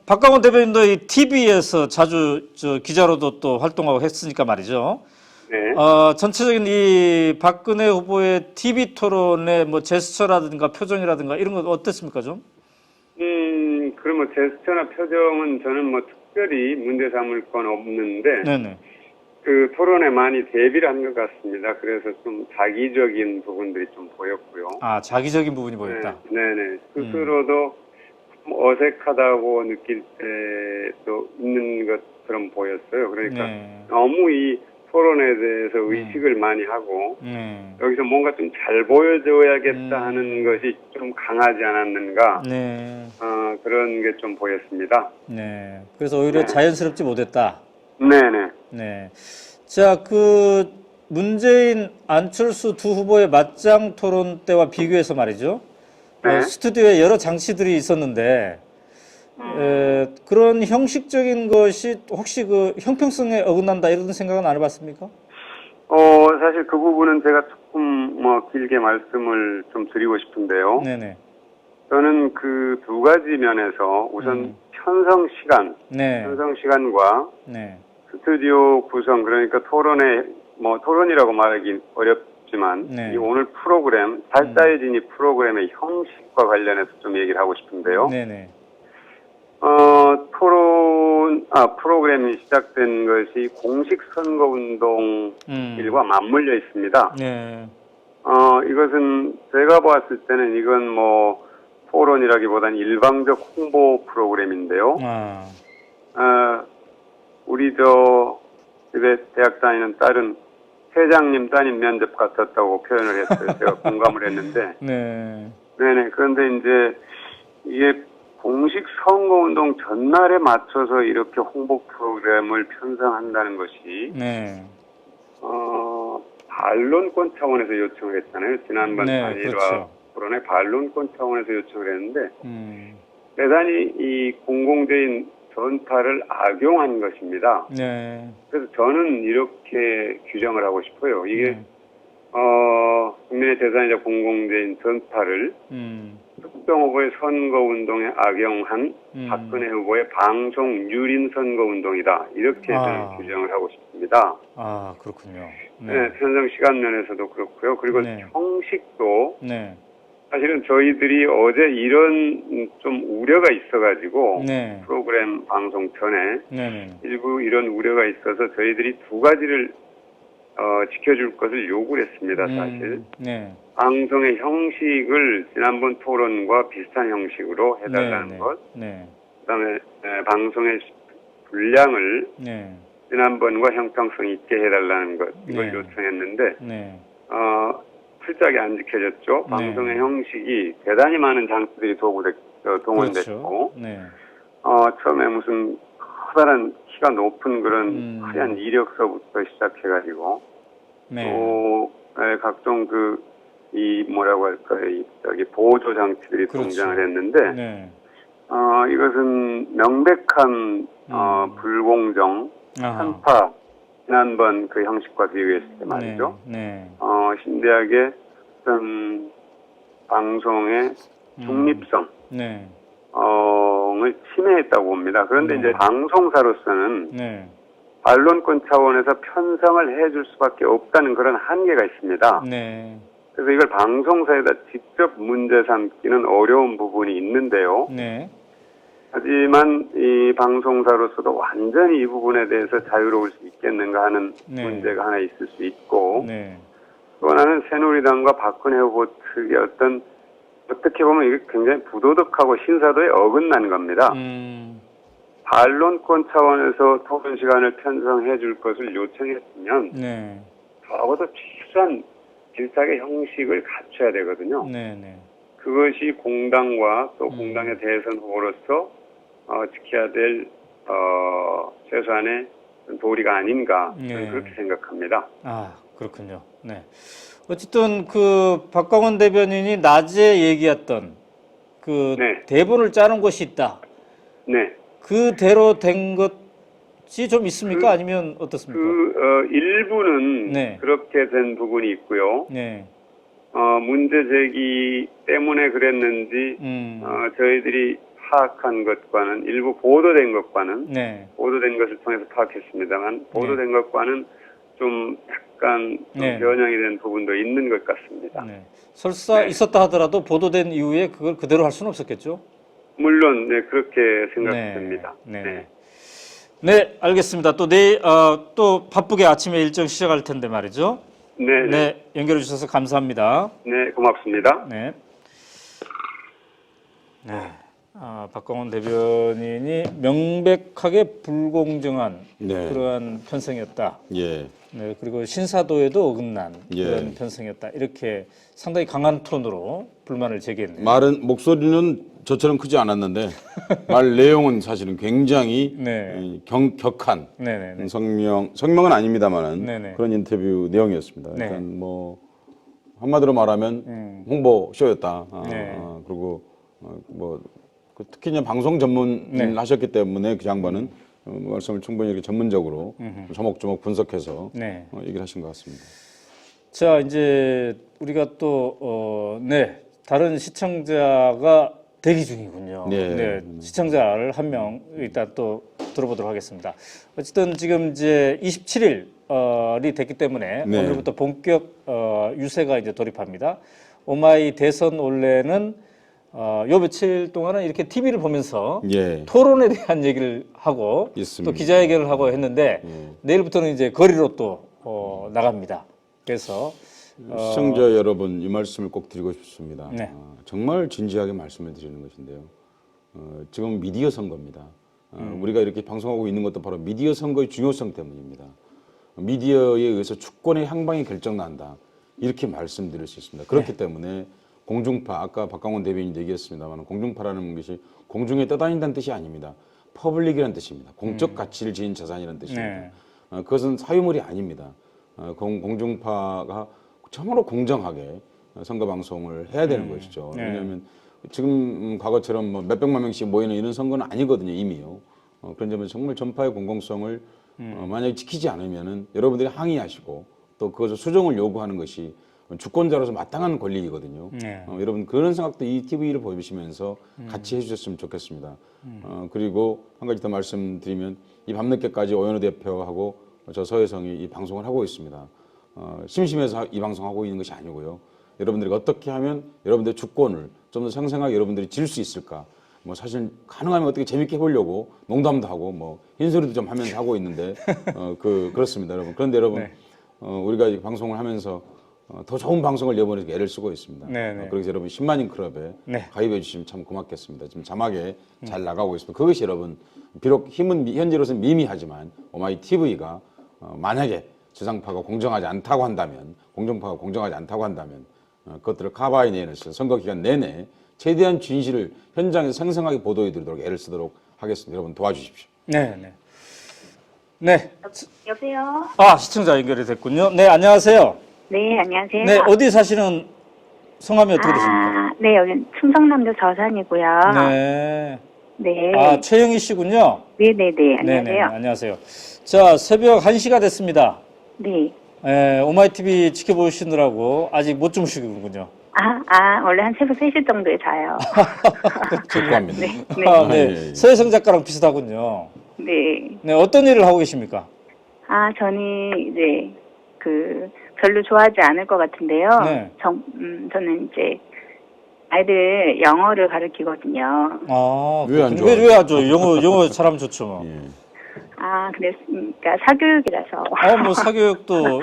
박광훈 대변인도 이 TV에서 자주 기자로도 또 활동하고 했으니까 말이죠. 네. 전체적인 이 박근혜 후보의 TV 토론의 뭐 제스처라든가 표정이라든가 이런 건 어땠습니까, 좀? 그러면 제스처나 표정은 저는 뭐 특별히 문제 삼을 건 없는데, 네네. 그 토론에 많이 대비를 한 것 같습니다. 그래서 좀 자기적인 부분들이 좀 보였고요. 자기적인 부분이 보였다. 네네. 스스로도 좀 어색하다고 느낄 때도 있는 것처럼 보였어요. 그러니까 네. 너무 이 토론에 대해서 의식을 많이 하고, 네. 여기서 뭔가 좀 잘 보여줘야겠다 하는 것이 좀 강하지 않았는가, 네. 그런 게 좀 보였습니다. 네. 그래서 오히려 자연스럽지 못했다. 네네. 네. 자, 문재인, 안철수 두 후보의 맞짱 토론 때와 비교해서 말이죠. 네. 스튜디오에 여러 장치들이 있었는데, 그런 형식적인 것이 혹시 그 형평성에 어긋난다 이런 생각은 안 해봤습니까? 사실 그 부분은 제가 조금 길게 말씀을 좀 드리고 싶은데요. 네네. 저는 그 두 가지 면에서 우선 편성 시간, 네. 편성 시간과 네. 스튜디오 구성, 그러니까 토론이라고 말하기 어렵지만, 네. 이 오늘 프로그램, 달짜여진 이 프로그램의 형식과 관련해서 좀 얘기를 하고 싶은데요. 네네. 프로그램이 시작된 것이 공식 선거운동 일과 맞물려 있습니다. 네. 이것은 제가 봤을 때는 이건 토론이라기보다는 일방적 홍보 프로그램인데요. 우리 집에 대학 다니는 딸은 회장님 따님 면접 같았다고 표현을 했어요. 제가 공감을 했는데. 네. 네네. 그런데 이제 이게 공식 선거운동 전날에 맞춰서 이렇게 홍보 프로그램을 편성한다는 것이, 네. 반론권 차원에서 요청을 했잖아요. 지난번 네, 단일화 그렇죠. 토론에 반론권 차원에서 요청을 했는데, 대단히 이 공공재인 전파를 악용한 것입니다. 네. 그래서 저는 이렇게 규정을 하고 싶어요. 이게 국민의 재산이자 공공재인 전파를 특정 후보의 선거운동에 악용한 박근혜 후보의 방송 유린 선거운동이다. 이렇게 저는 규정을 하고 싶습니다. 그렇군요. 네, 편성 시간 면에서도 그렇고요. 그리고 네. 형식도 네. 사실은 저희들이 어제 이런 좀 우려가 있어가지고 네. 프로그램 방송 전에 네네. 일부 이런 우려가 있어서 저희들이 두 가지를 지켜줄 것을 요구를 했습니다. 사실 네. 방송의 형식을 지난번 토론과 비슷한 형식으로 해달라는 네. 것, 네. 그다음에 방송의 분량을 네. 지난번과 형평성 있게 해달라는 것, 이걸 네. 요청했는데 네. 풀짝이 안 지켜졌죠. 방송의 형식이 대단히 많은 장치들이 동원됐고, 그렇죠. 네. 처음에 무슨 커다란 키가 높은 그런 하얀 이력서부터 시작해가지고, 네. 또 각종 뭐라고 할까요, 보조 장치들이 그렇죠. 등장을 했는데, 네. 이것은 명백한 불공정, 아하. 편파, 지난번 그 형식과 비교했을 때 말이죠. 네. 신대하게 어떤 방송의 중립성, 네. 을 침해했다고 봅니다. 그런데 이제 방송사로서는 네. 반론권 차원에서 편성을 해줄 수밖에 없다는 그런 한계가 있습니다. 네. 그래서 이걸 방송사에다 직접 문제 삼기는 어려운 부분이 있는데요. 네. 하지만 이 방송사로서도 완전히 이 부분에 대해서 자유로울 수 있겠는가 하는 네. 문제가 하나 있을 수 있고, 네. 또 하나는 새누리당과 박근혜 후보 측의 어떻게 보면 이게 굉장히 부도덕하고 신사도에 어긋난 겁니다. 반론권 차원에서 토론 시간을 편성해 줄 것을 요청했으면 네. 적어도 최소한 질sak의 형식을 갖춰야 되거든요. 네. 네. 그것이 공당과 또 공당의 대선 후보로서 지켜야 될 최소한의 도리가 아닌가 저는 네. 그렇게 생각합니다. 아, 그렇군요. 네. 어쨌든 그 박광원 대변인이 낮에 얘기했던 그 네. 대본을 짜는 것이 있다. 네. 그대로 된 것이 좀 있습니까? 아니면 어떻습니까? 일부는 네. 그렇게 된 부분이 있고요. 네. 문제 제기 때문에 그랬는지 저희들이 파악한 것과는 일부 보도된 것과는 네. 보도된 것을 통해서 파악했습니다만 보도된 것과는 좀 약간 좀 네. 변형이 된 부분도 있는 것 같습니다. 네. 설사 네. 있었다 하더라도 보도된 이후에 그걸 그대로 할 수는 없었겠죠? 물론 네, 그렇게 생각됩니다. 네. 네. 네, 알겠습니다. 또 내일 또 바쁘게 아침에 일정 시작할 텐데 말이죠. 네, 네, 네, 연결해 주셔서 감사합니다. 네, 고맙습니다. 네. 네. 박광원 대변인이 명백하게 불공정한 네. 그러한 편성이었다. 예. 네, 그리고 신사도에도 어긋난 예. 그런 편성이었다. 이렇게 상당히 강한 톤으로 불만을 제기했네요. 말은 목소리는 저처럼 크지 않았는데 말 내용은 사실은 굉장히 네. 격한 네네네. 성명은 아닙니다만은 네네. 그런 인터뷰 내용이었습니다. 네. 일단 뭐 한마디로 말하면 홍보 쇼였다. 네. 그리고 특히 이제 방송 전문을 네. 하셨기 때문에 그 양반은 말씀을 충분히 이렇게 전문적으로 조목조목 분석해서 네. 얘기를 하신 것 같습니다. 자, 이제 우리가 또 다른 시청자가 대기 중이군요. 네. 시청자를 한 명 일단 또 들어보도록 하겠습니다. 어쨌든 지금 이제 27일이 됐기 때문에 네. 오늘부터 본격 유세가 이제 돌입합니다. 오마이 대선 올레는 요 며칠 동안은 이렇게 TV를 보면서 예. 토론에 대한 얘기를 하고 있습니다. 또 기자회견을 하고 했는데 예. 내일부터는 이제 거리로 또 나갑니다. 그래서 시청자 여러분 이 말씀을 꼭 드리고 싶습니다. 네. 정말 진지하게 말씀을 드리는 것인데요. 지금 미디어 선거입니다. 우리가 이렇게 방송하고 있는 것도 바로 미디어 선거의 중요성 때문입니다. 미디어에 의해서 주권의 향방이 결정난다. 이렇게 말씀드릴 수 있습니다. 그렇기 때문에 공중파, 아까 박광원 대변인 얘기했습니다만 공중파라는 것이 공중에 떠다닌다는 뜻이 아닙니다. 퍼블릭이라는 뜻입니다. 공적 가치를 지닌 자산이라는 뜻입니다. 네. 그것은 사유물이 아닙니다. 공중파가 정말로 공정하게 선거 방송을 해야 되는 것이죠. 네. 왜냐하면 지금 과거처럼 뭐 몇백만 명씩 모이는 이런 선거는 아니거든요, 이미요. 그런 점에서 정말 전파의 공공성을 만약에 지키지 않으면은 여러분들이 항의하시고 또 그것을 수정을 요구하는 것이 주권자로서 마땅한 권리이거든요. 네. 여러분 그런 생각도 이 TV를 보시면서 같이 해주셨으면 좋겠습니다. 그리고 한 가지 더 말씀드리면 이 밤늦게까지 오연호 대표하고 저 서혜성이 이 방송을 하고 있습니다. 심심해서 이 방송하고 있는 것이 아니고요. 여러분들이 어떻게 하면 여러분들의 주권을 좀 더 생생하게 여러분들이 질 수 있을까? 뭐 사실 가능하면 어떻게 재밌게 해보려고 농담도 하고 뭐 흰소리도 좀 하면서 하고 있는데 그렇습니다, 여러분. 그런데 여러분 네. 우리가 이 방송을 하면서 더 좋은 방송을 내보내기 애를 쓰고 있습니다. 네네. 그래서 여러분 10만인 클럽에 네. 가입해 주시면 참 고맙겠습니다. 지금 자막에 잘 나가고 있습니다. 그것이 여러분 비록 힘은 현재로서는 미미하지만 오마이 TV가 만약에 지상파가 공정하지 않다고 한다면 공정파가 공정하지 않다고 한다면 그것들을 카바이내에서 선거 기간 내내 최대한 진실을 현장에서 생생하게 보도해드리도록 애를 쓰도록 하겠습니다. 여러분 도와주십시오. 네. 네. 여보세요? 시청자 연결이 됐군요. 네, 안녕하세요. 네, 안녕하세요. 네, 어디 사시는 성함이 어떻게 되십니까? 네, 여기 충성남도 저산이고요. 네. 네. 아, 최영희 씨군요. 네네네. 안녕하세요. 네네, 안녕하세요. 자, 새벽 1시가 됐습니다. 네. 오마이TV 지켜보시느라고 아직 못 주무시군요. 원래 한 새벽 3시 정도에 자요. 축하합니다. 네. 아, 네. 예, 예. 서혜성 작가랑 비슷하군요. 네. 네, 어떤 일을 하고 계십니까? 저는 이제 별로 좋아하지 않을 것 같은데요. 네. 저는 이제 아이들 영어를 가르치거든요. 아, 왜안 그렇군요. 왜 하죠? 영어 잘하면 좋죠. 뭐. 예. 그러니까 사교육이라서. 뭐 사교육도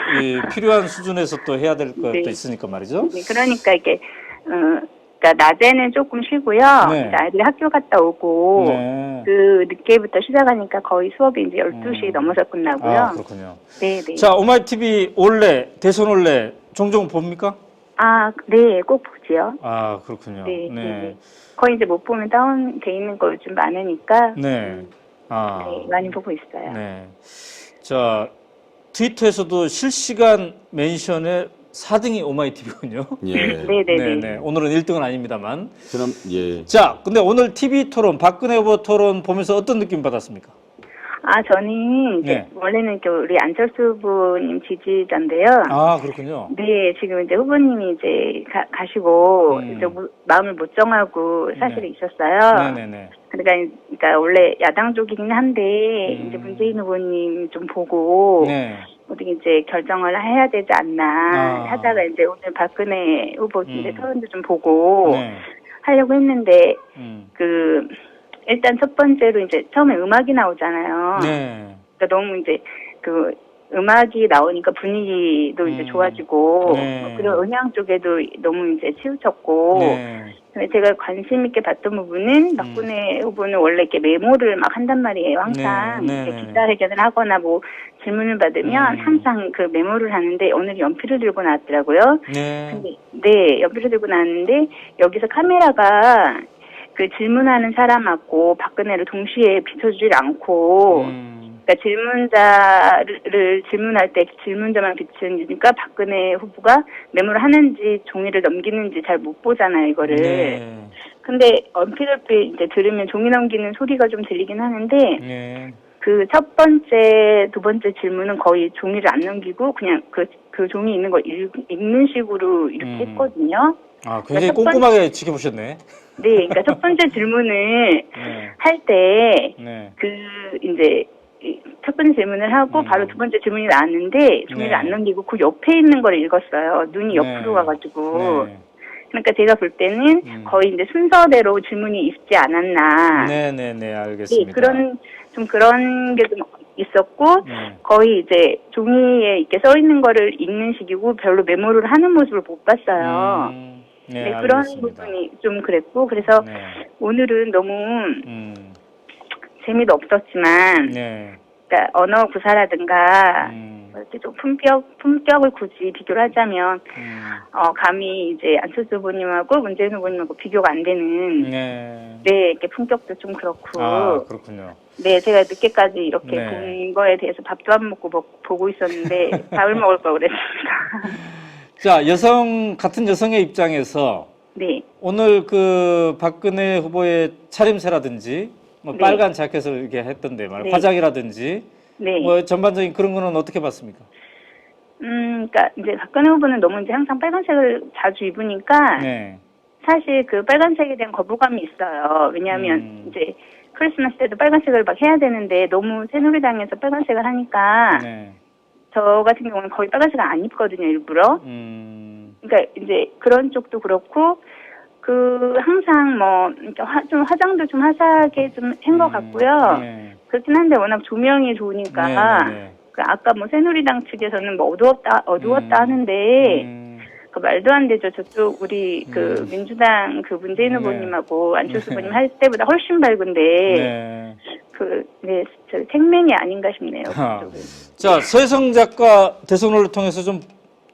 필요한 수준에서 또 해야 될 것도 네. 있으니까 말이죠. 네, 그러니까 이게 그러니까 낮에는 조금 쉬고요. 네. 이제 아이들이 학교 갔다 오고 네. 늦게부터 시작하니까 거의 수업이 이제 12시 넘어서 끝나고요. 아, 그렇군요. 네, 네. 자, 오마이TV 대선 올레 종종 봅니까? 네, 꼭 보지요. 아, 그렇군요. 네, 네. 네. 거의 이제 못 보면 다운돼 있는 거 좀 많으니까 네. 아. 네, 많이 보고 있어요. 네. 자, 트위터에서도 실시간 멘션에 4등이 오마이TV군요. 예. 네, 네, 네, 네. 네. 오늘은 1등은 아닙니다만. 저는 예. 자, 근데 오늘 TV 토론, 박근혜 후보 토론 보면서 어떤 느낌 받았습니까? 저는 이제 네. 원래는 우리 안철수 후보님 지지자인데요. 아, 그렇군요. 네, 지금 이제 후보님이 이제 가시고 이제 마음을 못 정하고 사실은 네. 있었어요. 네네네. 그러니까 원래 야당 쪽이긴 한데 이제 문재인 후보님 좀 보고 네. 어떻게 이제 결정을 해야 되지 않나 하다가 이제 오늘 박근혜 후보 이제 토론도 좀 보고 네. 하려고 했는데 음. 일단 첫 번째로 이제 처음에 음악이 나오잖아요. 네. 그러니까 너무 이제 음악이 나오니까 분위기도 이제 좋아지고 네. 그리고 음향 쪽에도 너무 이제 치우쳤고 네. 근데 제가 관심 있게 봤던 부분은 박근혜 후보는 원래 이렇게 메모를 막 한단 말이에요. 항상 네, 네, 이렇게 네. 기자회견을 하거나 뭐 질문을 받으면 항상 그 메모를 하는데 오늘 연필을 들고 나왔더라고요. 네. 근데 네, 연필을 들고 나왔는데 여기서 카메라가 그 질문하는 사람하고 박근혜를 동시에 비춰주질 않고 그러니까 질문자를 질문할 때 질문자만 비추니까 박근혜 후보가 메모를 하는지 종이를 넘기는지 잘 못 보잖아요, 이거를. 네. 근데 얼핏 이제 들으면 종이 넘기는 소리가 좀 들리긴 하는데 네. 그 첫 번째, 두 번째 질문은 거의 종이를 안 넘기고 그냥 그 종이 있는 걸 읽는 식으로 이렇게 했거든요. 아, 굉장히 그러니까 꼼꼼하게 지켜보셨네. 네, 그러니까 첫 번째 질문을 네. 할 때 네. 이제 첫 번째 질문을 하고 바로 두 번째 질문이 나왔는데 종이를 네. 안 넘기고 그 옆에 있는 걸 읽었어요. 눈이 네. 옆으로 가가지고. 네. 그러니까 제가 볼 때는 거의 이제 순서대로 질문이 있지 않았나. 네네네, 알겠습니다. 네, 그런 게 좀 있었고, 네. 거의 이제 종이에 이렇게 써 있는 거를 읽는 식이고, 별로 메모를 하는 모습을 못 봤어요. 네, 네, 그런 알겠습니다. 부분이 좀 그랬고, 그래서 네. 오늘은 너무 재미도 없었지만, 네. 그러니까 언어 구사라든가, 이렇게 좀 품격을 굳이 비교를 하자면, 감히 이제 안철수 후보님하고 문재인 후보님하고 비교가 안 되는, 네. 네, 이렇게 품격도 좀 그렇고, 아, 그렇군요. 네, 제가 늦게까지 이렇게 네. 본 거에 대해서 밥도 안 먹고 보고 있었는데, 밥을 먹을 걸 그랬습니다. 자, 같은 여성의 입장에서 네, 오늘 그 박근혜 후보의 차림새라든지 뭐 네. 빨간 자켓을 이렇게 했던데 말이야. 네. 화장이라든지 네. 뭐 전반적인 그런 거는 어떻게 봤습니까? 그러니까 이제 박근혜 후보는 너무 이제 항상 빨간색을 자주 입으니까, 네. 사실 그 빨간색에 대한 거부감이 있어요. 왜냐하면 이제 크리스마스 때도 빨간색을 막 해야 되는데 너무 새누리당에서 빨간색을 하니까 네. 저 같은 경우는 거의 빨간색을 안 입거든요, 일부러. 그러니까 이제 그런 쪽도 그렇고 항상 뭐 좀 화장도 좀 화사하게 좀 한 것 같고요. 네. 그렇긴 한데 워낙 조명이 좋으니까 네. 아까 뭐 새누리당 측에서는 뭐 어두웠다 하는데 그 말도 안 되죠. 저쪽 우리 그 민주당 그 문재인 후보님하고 안철수 후보님 할 때보다 훨씬 밝은데 네. 저 생명이 아닌가 싶네요. 그쪽은. 자, 서혜성 작가 대선을 통해서 좀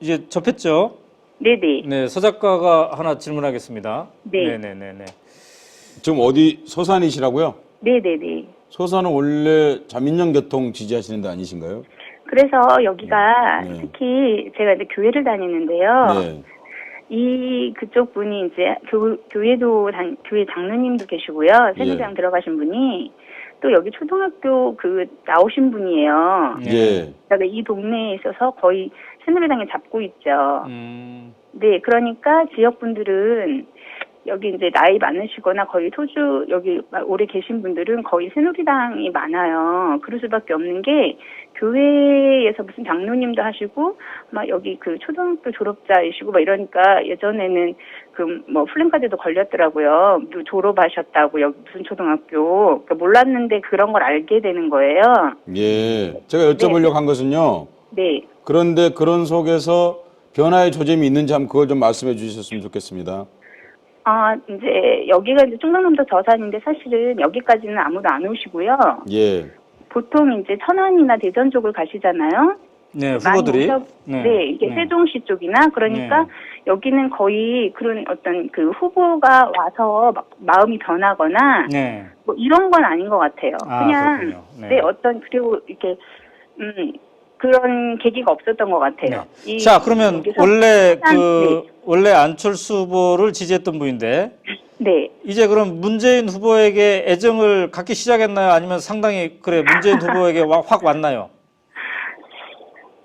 이제 접했죠? 네네. 네, 서 작가가 하나 질문하겠습니다. 네. 네네네네. 지금 어디 소산이시라고요? 네네네. 소산은 원래 자민련 교통 지지하시는 데 아니신가요? 그래서 여기가 네. 특히 제가 이제 교회를 다니는데요. 네. 그쪽 분이 이제 교회 장로님도 계시고요. 새누리당 들어가신 분이 또 여기 초등학교 나오신 분이에요. 예. 그러니까 이 동네에 있어서 거의 새누리당에 잡고 있죠. 네, 그러니까 지역 분들은 여기 이제 나이 많으시거나 거의 여기 오래 계신 분들은 거의 새누리당이 많아요. 그럴 수밖에 없는 게 교회에서 무슨 장로님도 하시고 막 여기 초등학교 졸업자이시고 막 이러니까 예전에는 플랜카드도 걸렸더라고요. 졸업하셨다고 여기 무슨 초등학교. 그러니까 몰랐는데 그런 걸 알게 되는 거예요. 예. 제가 여쭤보려고 한 것은요. 네. 그런데 그런 속에서 변화의 조짐이 있는지 한번 그걸 좀 말씀해 주셨으면 좋겠습니다. 이제 여기가 이제 충청남도 저산인데 사실은 여기까지는 아무도 안 오시고요. 예. 보통 이제 천안이나 대전 쪽을 가시잖아요. 네, 후보들이. 네, 이게 세종시 쪽이나 그러니까 여기는 거의 그런 어떤 후보가 와서 막 마음이 변하거나 뭐 이런 건 아닌 것 같아요. 그냥 그리고 이렇게 그런 계기가 없었던 것 같아요. 자, 그러면 원래 안철수 후보를 지지했던 분인데, 네. 이제 그럼 문재인 후보에게 애정을 갖기 시작했나요? 아니면 상당히 문재인 후보에게 확 왔나요?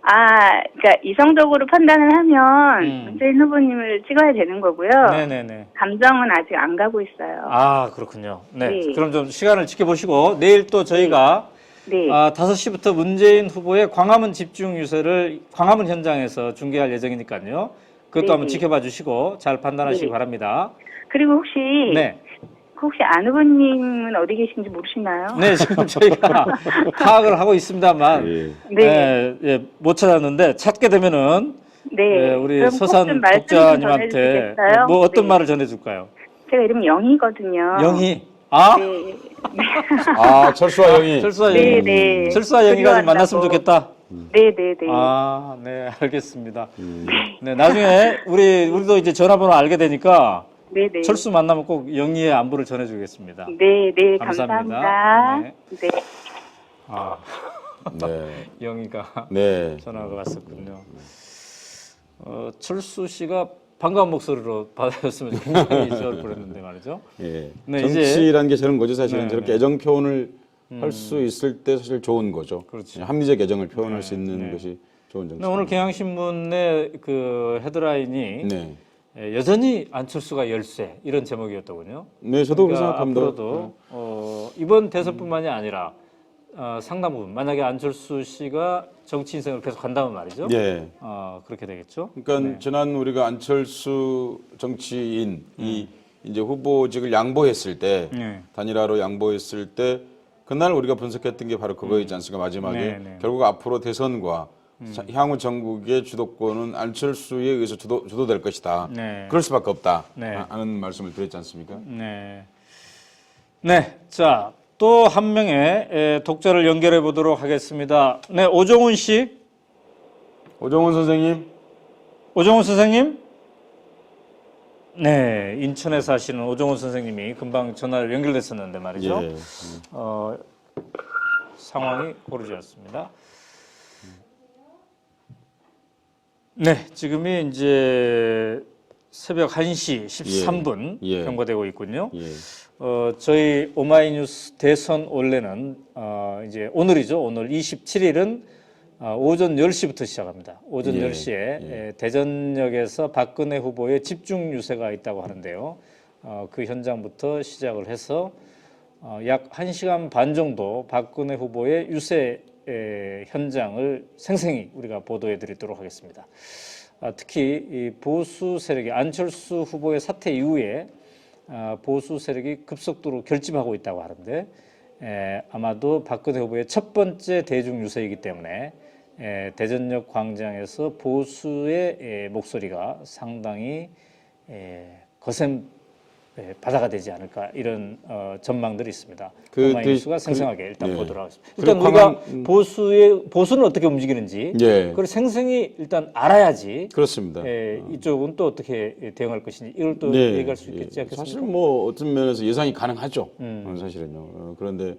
그러니까 이성적으로 판단을 하면 문재인 후보님을 찍어야 되는 거고요. 네네네. 감정은 아직 안 가고 있어요. 그렇군요. 네. 네. 그럼 좀 시간을 지켜보시고 내일 또 저희가 5시부터 문재인 후보의 광화문 집중 유세를 광화문 현장에서 중계할 예정이니까요. 그것도 한번 지켜봐 주시고 잘 판단하시기 바랍니다. 그리고 혹시 안 후보님은 어디 계신지 모르시나요? 네, 지금 저희가 파악을 하고 있습니다만 못 찾았는데 찾게 되면은 우리 서산 독자님한테 어떤 말을 전해줄까요? 제가 이름이 영희거든요. 영희? 철수와 영희. 철수와 영희. 네. 철수와 영희가 좀 만났으면 좋겠다. 네. 네, 알겠습니다. 네, 나중에 우리도 이제 전화번호 알게 되니까 네네. 철수 만나면 꼭 영희의 안부를 전해주겠습니다. 네, 감사합니다. 감사합니다. 네. 영희가 전화가 왔었군요. 철수 씨가 반가운 목소리로 받아줬으면 굉장히 좋을 뻔했는데 말이죠. 예. 네, 정치라는 게 저런 거죠. 사실은 저렇게 애정 표현을 할 수 있을 때 사실 좋은 거죠. 그렇죠. 합리적 애정을 표현할 수 있는 것이 좋은 정치. 오늘 경향신문의 헤드라인이 여전히 안철수가 열세 이런 제목이었더군요. 네, 저도 그렇게 생각합니다. 앞으로도 이번 대선뿐만이 아니라 상당 부분 만약에 안철수 씨가 정치 인생을 계속 간다면 말이죠. 그렇게 되겠죠. 그러니까 지난 우리가 안철수 정치인이 이제 후보직을 양보했을 때 단일화로 양보했을 때 그날 우리가 분석했던 게 바로 그거였지 않습니까? 마지막에 결국 앞으로 대선과 향후 전국의 주도권은 안철수에 의해서 주도될 것이다. 그럴 수밖에 없다. 하는 말씀을 드렸지 않습니까? 자, 또 한 명의 독자를 연결해 보도록 하겠습니다. 네, 오종훈 씨. 오종훈 선생님. 오종훈 선생님. 네, 인천에 사시는 오종훈 선생님이 금방 전화를 연결됐었는데 말이죠. 상황이 고르지 않습니다. 네, 지금이 이제 새벽 1시 13분 경과되고 있군요. 저희 오마이뉴스 대선 원래는 이제 오늘이죠. 오늘 27일은 오전 10시부터 시작합니다. 오전 10시에 대전역에서 박근혜 후보의 집중 유세가 있다고 하는데요. 그 현장부터 시작을 해서 약 1시간 반 정도 박근혜 후보의 유세 현장을 생생히 우리가 보도해 드리도록 하겠습니다. 특히 이 보수 세력이 안철수 후보의 사퇴 이후에 보수 세력이 급속도로 결집하고 있다고 하는데 아마도 박근혜 후보의 첫 번째 대중 유세이기 때문에 대전역 광장에서 보수의 목소리가 상당히 거센 바다가 되지 않을까 이런 전망들이 있습니다. 오마이뉴스가 생생하게 일단 보도록 하겠습니다. 일단 우리가 보수는 어떻게 움직이는지 그걸 생생히 일단 알아야지. 그렇습니다. 이쪽은 또 어떻게 대응할 것인지 이걸 또 얘기할 수 있겠지 않겠습니까? 사실 뭐 어떤 면에서 예상이 가능하죠. 사실은요. 그런데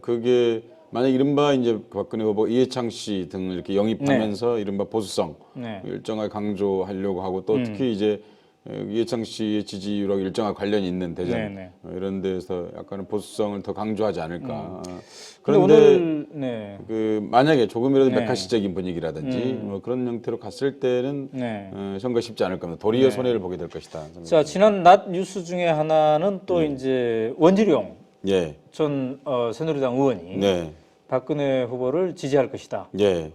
그게 만약 이른바 이제 박근혜 후보 이해창 씨 등을 이렇게 영입하면서 이른바 보수성 네. 일정하게 강조하려고 하고 또 특히 이제 이해창 씨의 지지율하고 일정하게 관련이 있는 대전 네네. 이런 데서 약간은 보수성을 더 강조하지 않을까. 그런데 그런데 오늘 네. 그 만약에 조금이라도 네. 메카시적인 분위기라든지 뭐 그런 형태로 갔을 때는 네. 선거 쉽지 않을 겁니다. 도리어 손해를 보게 될 것이다. 자, 지난 낮 뉴스 중에 하나는 또 이제 원희룡 예, 전 새누리당 의원이 네, 박근혜 후보를 지지할 것이다. 예,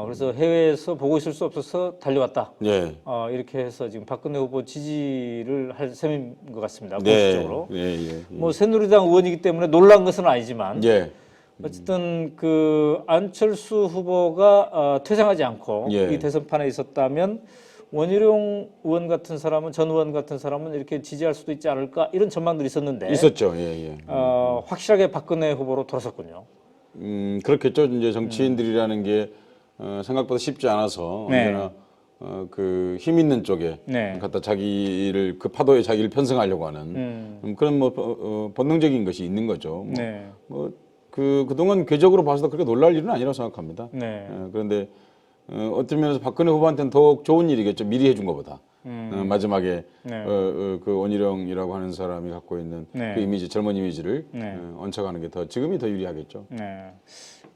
그래서 해외에서 보고 있을 수 없어서 달려왔다. 예. 이렇게 해서 지금 박근혜 후보 지지를 할 셈인 것 같습니다. 네, 공식적으로. 예. 뭐 새누리당 의원이기 때문에 놀란 것은 아니지만 예, 어쨌든 그 안철수 후보가 퇴장하지 않고 예. 이 대선판에 있었다면 원희룡 의원 같은 사람은 전 의원 같은 사람은 이렇게 지지할 수도 있지 않을까 이런 전망들이 있었는데 있었죠. 예. 확실하게 박근혜 후보로 돌아섰군요. 그렇겠죠. 이제 정치인들이라는 게 생각보다 쉽지 않아서 네. 언제나 그 힘 있는 쪽에 네. 갖다 자기를 그 파도에 자기를 편승하려고 하는 그런 뭐 본능적인 것이 있는 거죠. 네. 그동안 궤적으로 봐서도 그렇게 놀랄 일은 아니라고 생각합니다. 네. 그런데 어떤 면에서 박근혜 후보한테는 더욱 좋은 일이겠죠. 미리 해준 것보다. 마지막에 네. 그 원희룡이라고 하는 사람이 갖고 있는 네. 그 이미지, 젊은 이미지를 네. 얹혀가는 게 더 지금이 더 유리하겠죠. 네.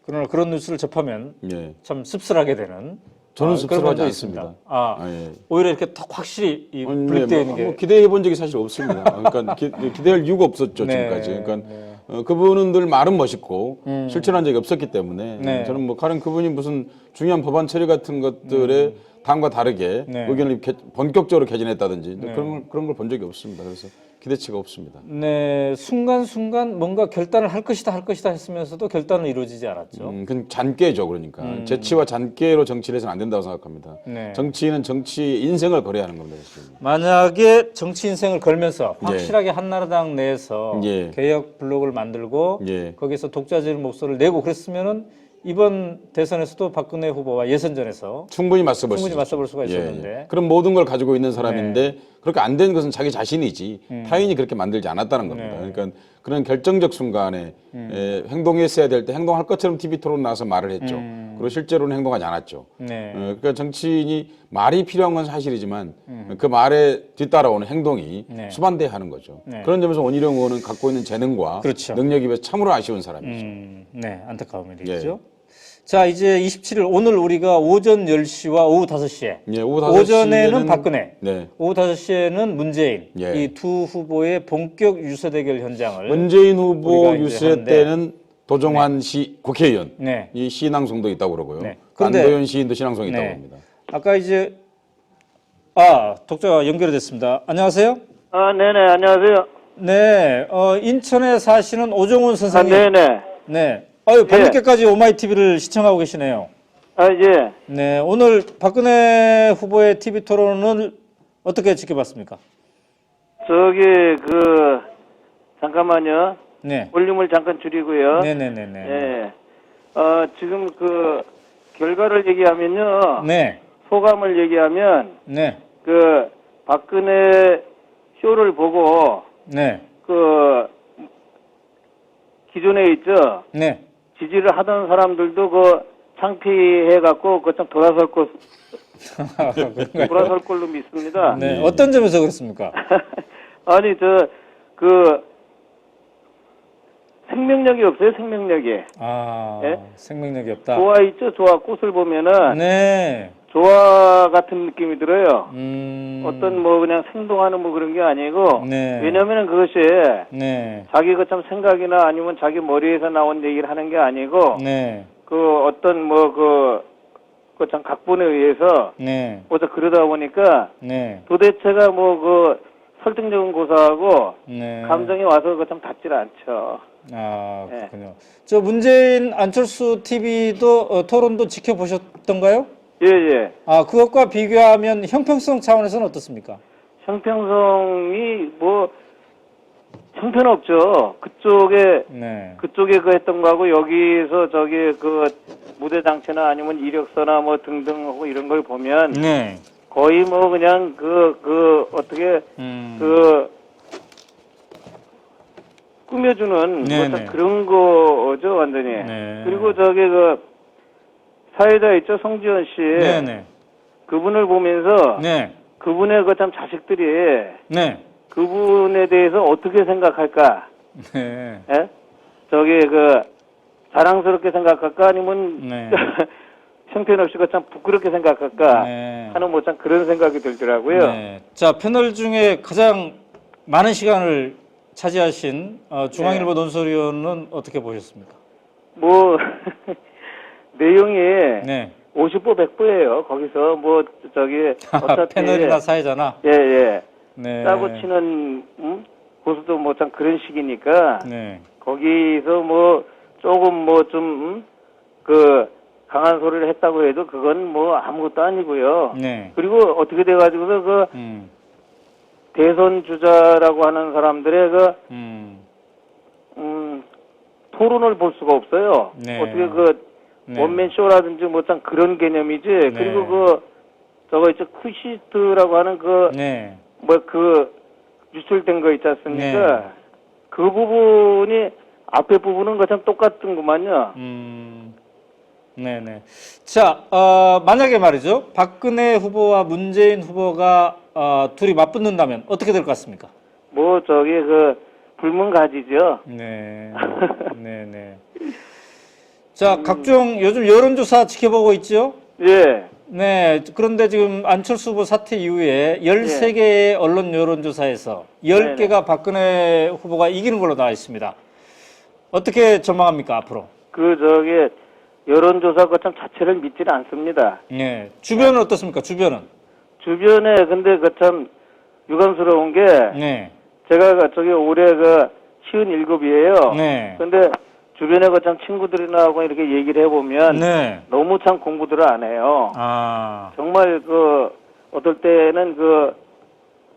그러나 그런 뉴스를 접하면 예. 참 씁쓸하게 되는 저는 그런 씁쓸하지 면도 않습니다. 있습니다. 예. 오히려 이렇게 딱 확실히 이 아니, 분립되어 있는 게 기대해 본 적이 사실 없습니다. 그러니까 기대할 이유가 없었죠 네. 지금까지. 그러니까 그분들 말은 멋있고 실천한 적이 없었기 때문에 네. 저는 뭐 가령 그분이 무슨 중요한 법안 처리 같은 것들에 당과 다르게 네. 의견을 본격적으로 개진했다든지 그런 걸 본 적이 없습니다. 그래서 기대치가 없습니다. 네, 순간순간 뭔가 결단을 할 것이다 했으면서도 결단은 이루어지지 않았죠. 그건 잔꾀죠, 그러니까 재치와 잔꾀로 정치를 해서는 안 된다고 생각합니다. 네. 정치인은 정치 인생을 거래하는 겁니다. 사실. 만약에 정치 인생을 걸면서 확실하게 한나라당 내에서 예. 개혁 블록을 만들고 예. 거기서 독자적인 목소리를 내고 그랬으면은 이번 대선에서도 박근혜 후보와 예선전에서 충분히 맞서볼 충분히 맞서볼 수가 예, 있었는데 그런 모든 걸 가지고 있는 사람인데 그렇게 안 된 것은 자기 자신이지 타인이 그렇게 만들지 않았다는 겁니다. 그러니까 그런 결정적 순간에 행동했어야 될 때 행동할 것처럼 TV 토론 나와서 말을 했죠. 그리고 실제로는 행동하지 않았죠. 네. 그러니까 정치인이 말이 필요한 건 사실이지만 그 말에 뒤따라오는 행동이 네. 수반돼야 하는 거죠. 네. 그런 점에서 원희룡 의원은 갖고 있는 재능과 그렇죠. 능력에 비해서 참으로 아쉬운 사람이죠. 네, 안타까운 예. 일이죠. 자, 이제 27일 오늘 우리가 오전 10시와 오후 5시에 예, 오후 5시에는 오전에는 박근혜, 네. 오후 5시에는 문재인 예. 이 두 후보의 본격 유세 대결 현장을 문재인 후보 우리가 이제 유세 하는데 때는 도종환 시 국회의원 네. 이 시낭송도 있다고 그러고요. 네. 그런데- 안도현 시인도 시낭송이 있다고 네. 합니다. 아까 이제 독자가 연결이 됐습니다. 안녕하세요. 네네, 안녕하세요. 네, 인천에 사시는 오종훈 선생님. 네네. 네. 밤늦게까지 오마이TV를 시청하고 계시네요. 예. 네, 오늘 박근혜 후보의 TV 토론을 어떻게 지켜봤습니까? 잠깐만요. 네. 볼륨을 잠깐 줄이고요. 네네네네. 예. 지금 결과를 얘기하면요. 네. 소감을 얘기하면, 네. 박근혜 쇼를 보고, 네. 기존에 있죠. 네. 지지를 하던 사람들도 창피해갖고, 좀 돌아설 걸로 믿습니다. 네. 어떤 점에서 그렇습니까? 아니, 생명력이 없어요, 생명력이. 예? 생명력이 없다. 조화 있죠, 조화. 꽃을 보면은, 네. 조화 같은 느낌이 들어요. 어떤 그냥 생동하는 그런 게 아니고, 네. 왜냐면은 그것이 네. 자기 참 생각이나 아니면 자기 머리에서 나온 얘기를 하는 게 아니고, 네. 어떤 참 각본에 의해서, 네. 그러다 보니까, 네. 도대체가 설득력은 고사하고, 네. 감정이 와서 참 닿질 않죠. 그렇군요. 저 문재인 안철수 TV도 토론도 지켜보셨던가요? 예. 그것과 비교하면 형평성 차원에서는 어떻습니까? 형평성이 형편없죠. 그쪽에 네. 했던 거하고 여기서 무대 장치나 아니면 이력서나 등등 하고 이런 걸 보면 네. 거의 그냥 어떻게 꾸며주는 네네. 뭐 그런 거죠, 완전히. 네. 그리고 저기 그 사회자 있죠, 송지현 씨. 네네. 그분을 보면서 네. 그분의 그 참 자식들이 네. 그분에 대해서 어떻게 생각할까? 네. 예? 저기 그 자랑스럽게 생각할까 아니면 네. 형편없이 그 참 부끄럽게 생각할까 네. 하는 뭐 참 그런 생각이 들더라고요. 네. 자, 패널 중에 가장 많은 시간을 차지하신 중앙일보 네. 논설위원은 어떻게 보셨습니까? 뭐 내용이 네. 50보 100보예요. 거기서 뭐 저기 어차피 패널이나 사회자나. 예. 네. 짜고 치는 고수도 뭐 참 그런 식이니까 네. 거기서 뭐 조금 뭐 좀 그 강한 소리를 했다고 해도 그건 뭐 아무것도 아니고요. 네. 그리고 어떻게 돼가지고서 그 대선 주자라고 하는 사람들의 그 토론을 볼 수가 없어요. 네. 어떻게 그 네. 원맨 쇼라든지 뭐 참 그런 개념이지. 네. 그리고 그 저거 있죠 쿠시트라고 하는 그 네. 뭐 그 유출된 거 있지 않습니까? 네. 그 부분이 앞에 부분은 그 참 똑같은구만요. 네네. 자, 만약에 말이죠. 박근혜 후보와 문재인 후보가 둘이 맞붙는다면 어떻게 될 것 같습니까? 뭐 저기 그 불문가지죠. 네. 네네. 자, 각종 요즘 여론조사 지켜보고 있죠? 예. 네. 그런데 지금 안철수 후보 사퇴 이후에 13개의 언론 여론조사에서 10개가 박근혜 후보가 이기는 걸로 나와 있습니다. 어떻게 전망합니까, 앞으로? 그 저기 여론조사 그 참 자체를 믿지는 않습니다. 네. 주변은 어떻습니까, 주변은? 주변에 근데 그 참 유감스러운 게 네. 제가 그 저기 올해 그 57이에요. 네. 근데 주변에 그 참 친구들이나 하고 이렇게 얘기를 해보면 네. 너무 참 공부들을 안 해요. 아. 정말 그 어떨 때는 그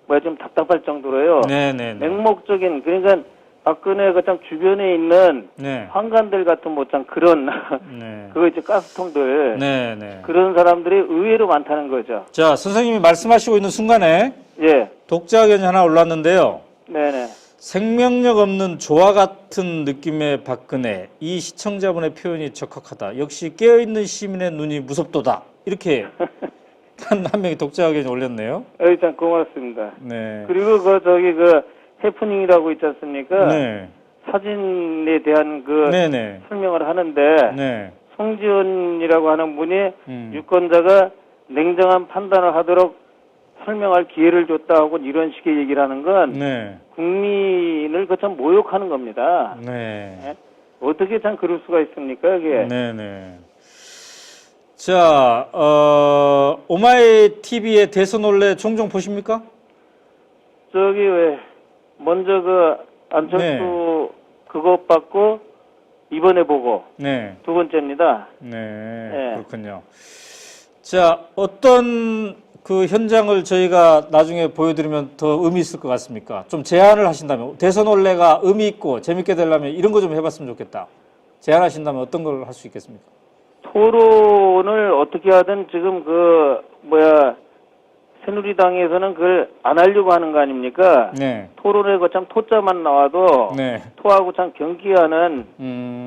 뭐야 좀 답답할 정도로요. 네네네. 맹목적인 그러니까 박근혜 그 참 주변에 있는 네. 황관들 같은 뭐 참 그런 네. 그거 이제 가스통들 네네. 그런 사람들이 의외로 많다는 거죠. 자, 선생님이 말씀하시고 있는 순간에 예, 독자 의견이 하나 올랐는데요. 네네. 생명력 없는 조화 같은 느낌의 박근혜. 이 시청자분의 표현이 적합하다. 역시 깨어있는 시민의 눈이 무섭도다. 이렇게 한 명이 독자 의견이 올렸네요. 참 고맙습니다. 네. 그리고 그 저기 그 해프닝이라고 있지 않습니까? 네. 사진에 대한 그 네네. 설명을 하는데 네. 송지현이라고 하는 분이 유권자가 냉정한 판단을 하도록 설명할 기회를 줬다 하고 이런 식의 얘기를 하는 건 네. 국민을 그 참 모욕하는 겁니다. 네. 예? 어떻게 참 그럴 수가 있습니까, 이게? 네네. 자, 오마이 TV의 대선 원래 종종 보십니까? 저기 왜 먼저 그 안철수 그거 받고 이번에 보고 네. 두 번째입니다. 네. 그렇군요. 자, 어떤 그 현장을 저희가 나중에 보여드리면 더 의미 있을 것 같습니까? 좀 제안을 하신다면 대선 원래가 의미 있고 재밌게 되려면 이런 거 좀 해봤으면 좋겠다. 제안하신다면 어떤 걸 할 수 있겠습니까? 토론을 어떻게 하든 지금 그 새누리당에서는 그걸 안 하려고 하는 거 아닙니까? 네. 토론에 그 참 토자만 나와도 네. 토하고 참 경기하는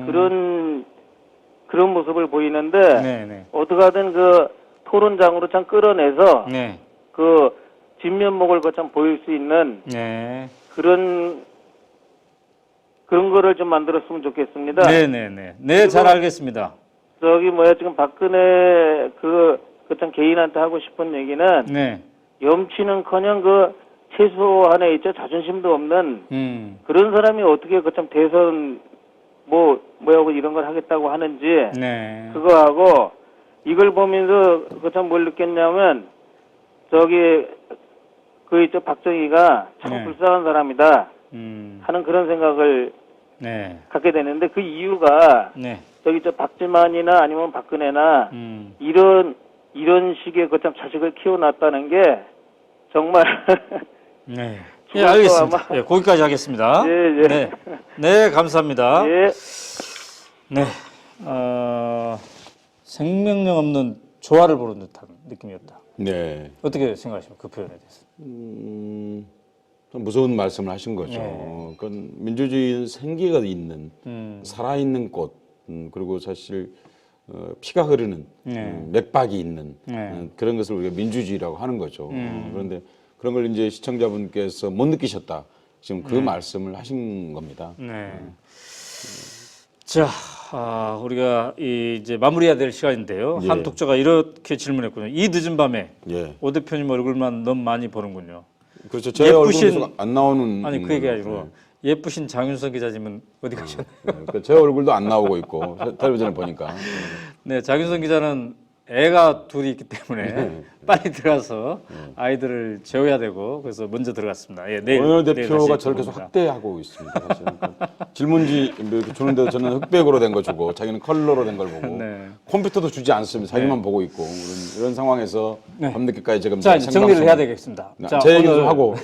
그런 모습을 보이는데 네. 어떻게 하든 그 토론장으로 참 끌어내서 네. 그 진면목을 그 참 보일 수 있는 네. 그런 거를 좀 만들었으면 좋겠습니다. 네네네. 네, 잘 알겠습니다. 저기 지금 박근혜 그 참 개인한테 하고 싶은 얘기는 네. 염치는커녕 그 최소한에 있죠 자존심도 없는 그런 사람이 어떻게 그 참 대선 뭐하고 이런 걸 하겠다고 하는지 네. 그거하고 이걸 보면서 그 참 뭘 느꼈냐면 저기 그 있죠 박정희가 참 네. 불쌍한 사람이다 하는 그런 생각을 네. 갖게 되는데 그 이유가 네. 저기 박지만이나 아니면 박근혜나 이런 식의 그 참 자식을 키워놨다는 게 정말 네. 예, 알겠습니다. 아마... 예, 거기까지 하겠습니다. 예. 네. 네, 감사합니다. 예. 네. 생명력 없는 조화를 보는 듯한 느낌이었다. 네. 어떻게 생각하십니까? 그 표현에 대해서. 좀 무서운 말씀을 하신 거죠. 네. 그건 민주주의는 생기가 있는 살아있는 꽃, 그리고 사실 피가 흐르는 맥박이 있는 그런 것을 우리가 민주주의라고 하는 거죠. 그런데 그런 걸 이제 시청자분께서 못 느끼셨다. 지금 그 말씀을 하신 겁니다. 네. 자, 우리가 이제 마무리해야 될 시간인데요. 예. 한 독자가 이렇게 질문했군요. 이 늦은 밤에 예. 오 대표님 얼굴만 너무 많이 보는군요. 그렇죠. 제 얼굴에서 안 나오는 아니 그 얘기 아니고 예쁘신 장윤선 기자님은 어디 가셨나요? 그러니까 제 얼굴도 안 나오고 있고 텔레비전을 보니까. 네, 장윤선 기자는 애가 둘이 있기 때문에 빨리 들어가서 아이들을 재워야 되고 그래서 먼저 들어갔습니다. 예, 내일 오늘 내일 대표가 다시 저를 계속 봅니다. 확대하고 있습니다. 사실은. 그러니까 질문지 이렇게 주는데도 저는 흑백으로 된 거 주고 자기는 컬러로 된 걸 보고 네. 컴퓨터도 주지 않습니다. 자기만 보고 있고 이런 상황에서 밤늦게까지 지금 자, 이제 정리를 해야 되겠습니다. 자, 제 얘기도 오늘- 하고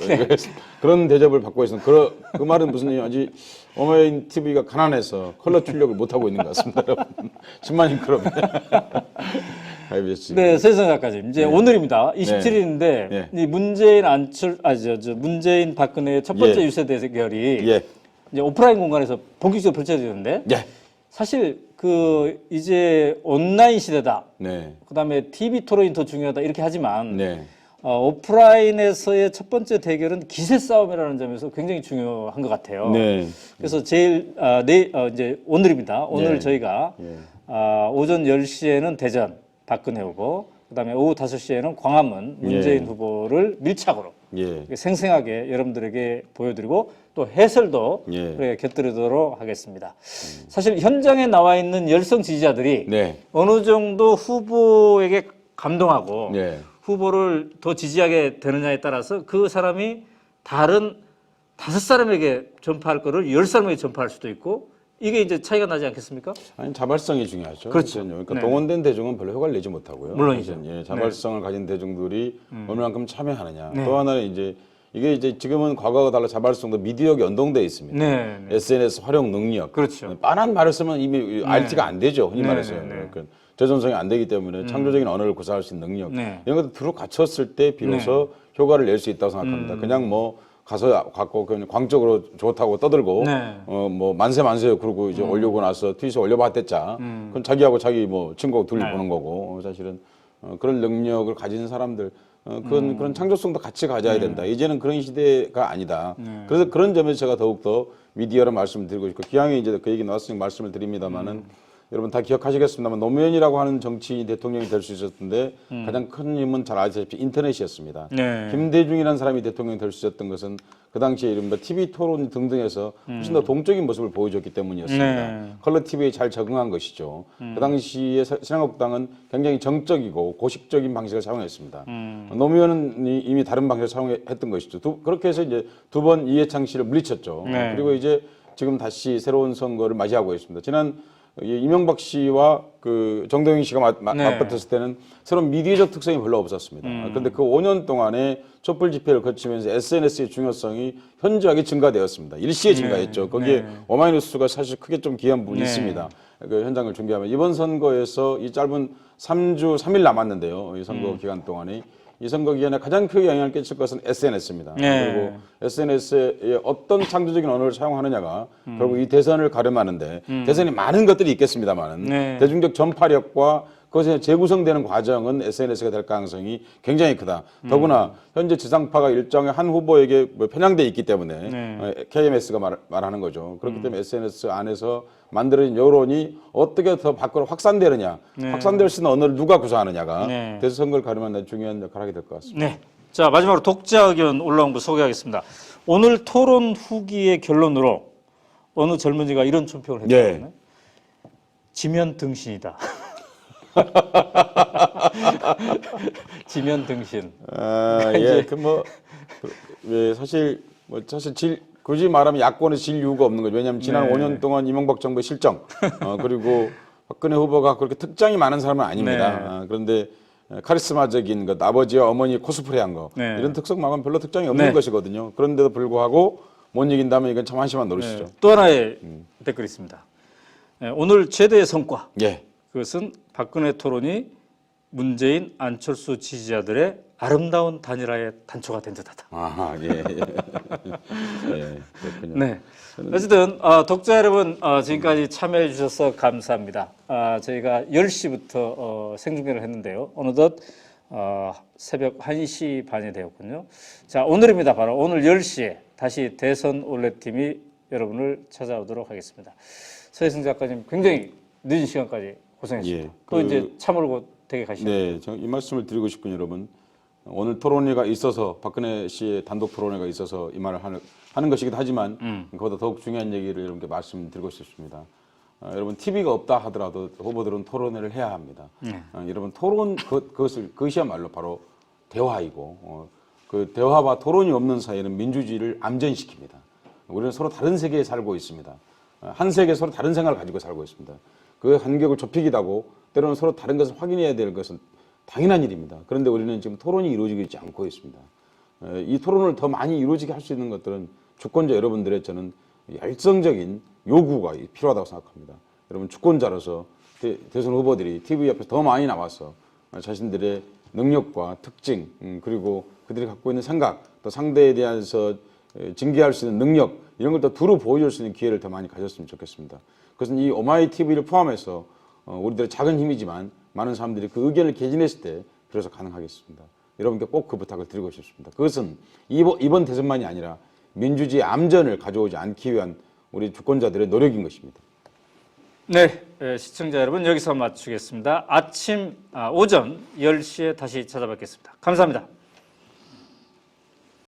그런 대접을 받고 있습니다. 그 말은 무슨 얘기인지 오마이뉴스 TV가 가난해서 컬러 출력을 못 하고 있는 것 같습니다. 여러분 10만인 클럽에 가입했지. 네, 세상 작가님. 이제 오늘입니다. 27일인데 네. 이 문재인 문재인 박근혜의 첫 번째 예. 유세 대결이 예. 이제 오프라인 공간에서 본격적으로 펼쳐지는데 예. 사실 그 이제 온라인 시대다. 네. 그다음에 TV 토론이 더 중요하다 이렇게 하지만 네. 오프라인에서의 첫 번째 대결은 기세 싸움이라는 점에서 굉장히 중요한 것 같아요. 네. 그래서 제일 이제 오늘입니다. 오늘 예. 저희가 예. 오전 10시에는 대전 박근혜 후보, 그다음에 오후 5시에는 광화문 문재인 예. 후보를 밀착으로 예. 생생하게 여러분들에게 보여드리고 또 해설도 예. 그렇게 곁들이도록 하겠습니다. 사실 현장에 나와 있는 열성 지지자들이 네. 어느 정도 후보에게 감동하고 네. 후보를 더 지지하게 되느냐에 따라서 그 사람이 다른 5사람에게 전파할 거를 10사람에게 전파할 수도 있고 이게 이제 차이가 나지 않겠습니까? 아니 자발성이 중요하죠. 그렇죠. 그러니까 네. 동원된 대중은 별로 효과를 내지 못하고요. 물론이죠. 예, 자발성을 가진 대중들이 어느 만큼 참여하느냐. 네. 또 하나는 이게 이제 지금은 과거와 달라 자발성도 미디어가 연동돼 있습니다. 네. 네. SNS 활용 능력. 그렇죠. 빤한 말을 쓰면 이미 RT가 안 되죠. 흔히 네, 말해서. 네, 네. 그러니까 재전성이 안 되기 때문에 창조적인 언어를 구사할 수 있는 능력. 네. 이런 것도 두루 갖췄을 때 비로소 효과를 낼 수 있다고 생각합니다. 그냥 뭐 가서 갖고 그냥 광적으로 좋다고 떠들고 네. 뭐 만세 그러고 이제 올리고 나서 트윗에 올려봤댔자 그건 자기하고 자기 뭐 친구하고 둘이 네. 보는 거고 사실은 그런 능력을 가진 사람들 그런 창조성도 같이 가져야 된다. 이제는 그런 시대가 아니다. 그래서 그런 점에서 제가 더욱더 미디어를 말씀을 드리고 싶고 기왕에 이제 그 얘기 나왔으니 말씀을 드립니다만은 여러분 다 기억하시겠습니다만 노무현이라고 하는 정치인이 대통령이 될 수 있었는데 가장 큰 힘은 잘 아시다시피 인터넷이었습니다. 네. 김대중이라는 사람이 대통령이 될 수 있었던 것은 그 당시에 이른바 TV 토론 등등에서 훨씬 더 동적인 모습을 보여줬기 때문이었습니다. 네. 컬러 TV에 잘 적응한 것이죠. 그 당시에 신한국당은 굉장히 정적이고 고식적인 방식을 사용했습니다. 노무현은 이미 다른 방식을 사용했던 것이죠. 그렇게 해서 이제 두 번 이해창 씨를 물리쳤죠. 네. 그리고 이제 지금 다시 새로운 선거를 맞이하고 있습니다. 지난 이명박 씨와 그 정동영 씨가 맞붙었을 때는 새로운 미디어적 특성이 별로 없었습니다. 그런데 그 5년 동안에 촛불 집회를 거치면서 SNS의 중요성이 현저하게 증가되었습니다. 일시에 증가했죠. 거기에 오마이뉴스가 사실 크게 좀 기여한 부분이 있습니다. 그 현장을 중계하면 이번 선거에서 이 짧은 3일 남았는데요. 이 선거 기간 동안에 이 선거 기간에 가장 크게 영향을 끼칠 것은 SNS입니다. 네. 그리고 SNS에 어떤 창조적인 언어를 사용하느냐가 결국 이 대선을 가름하는데 대선이 많은 것들이 있겠습니다만 네. 대중적 전파력과 그것에 재구성되는 과정은 SNS가 될 가능성이 굉장히 크다. 더구나 현재 지상파가 일정의 한 후보에게 편향돼 있기 때문에 KMS가 말하는 거죠. 그렇기 때문에 SNS 안에서 만들어진 여론이 어떻게 더 밖으로 확산되느냐, 확산될 수 있는 언어를 누가 구사하느냐가 대선 선거를 가름하는 데 중요한 역할을 하게 될 것 같습니다. 네. 자, 마지막으로 독자 의견 올라온 거 소개하겠습니다. 오늘 토론 후기의 결론으로 어느 젊은이가 이런 총평을 했거든요. 지면 등신이다. 지면 등신. 예, 사실 굳이 말하면 야권에 질 이유가 없는 거죠. 왜냐하면 지난 5년 동안 이명박 정부의 실정, 그리고 박근혜 후보가 그렇게 특장이 많은 사람은 아닙니다. 그런데 카리스마적인 것, 아버지와 어머니 코스프레한 거 이런 특성만은 별로 특장이 없는 것이거든요. 그런데도 불구하고 못 이긴다면 이건 참 한심한 노릇이죠. 또 하나의 댓글이 있습니다. 오늘 최대의 성과. 예. 그것은 박근혜 토론이 문재인, 안철수 지지자들의 아름다운 단일화의 단초가 된 듯하다. 아하, 예. 예, 그렇군요. 네. 어쨌든 독자 여러분 지금까지 참여해 주셔서 감사합니다. 저희가 10시부터 생중계를 했는데요. 어느덧 새벽 1시 반이 되었군요. 자, 오늘입니다. 바로 오늘 10시에 다시 대선 올레팀이 여러분을 찾아오도록 하겠습니다. 서혜승 작가님 굉장히 늦은 시간까지 고생했습니다. 예, 또 이제 차 몰고 댁에 가시죠. 네, 이 말씀을 드리고 싶은 여러분, 오늘 토론회가 있어서 박근혜 씨의 단독 토론회가 있어서 이 말을 하는 것이기도 하지만 그보다 더욱 중요한 얘기를 여러분께 말씀드리고 싶습니다. 여러분 TV가 없다 하더라도 후보들은 토론회를 해야 합니다. 여러분 토론 그것이야말로 바로 대화이고 그 대화와 토론이 없는 사회는 민주주의를 암전시킵니다. 우리는 서로 다른 세계에 살고 있습니다. 한 세계에 서로 다른 생각을 가지고 살고 있습니다. 그 간격을 좁히기도 하고 때로는 서로 다른 것을 확인해야 될 것은 당연한 일입니다. 그런데 우리는 지금 토론이 이루어지고 있지 않고 있습니다. 이 토론을 더 많이 이루어지게 할 수 있는 것들은 주권자 여러분들의 저는 열성적인 요구가 필요하다고 생각합니다. 여러분 주권자로서 대선 후보들이 TV 앞에서 더 많이 나와서 자신들의 능력과 특징 그리고 그들이 갖고 있는 생각 또 상대에 대해서 징계할 수 있는 능력 이런 걸 더 두루 보여줄 수 있는 기회를 더 많이 가졌으면 좋겠습니다. 그것은 이 오마이 TV를 포함해서 우리들의 작은 힘이지만 많은 사람들이 그 의견을 개진했을 때 비로소 가능하겠습니다. 여러분께 꼭 그 부탁을 드리고 싶습니다. 그것은 이번 대선만이 아니라 민주주의 암전을 가져오지 않기 위한 우리 주권자들의 노력인 것입니다. 네, 시청자 여러분 여기서 마치겠습니다. 오전 10시에 다시 찾아뵙겠습니다. 감사합니다.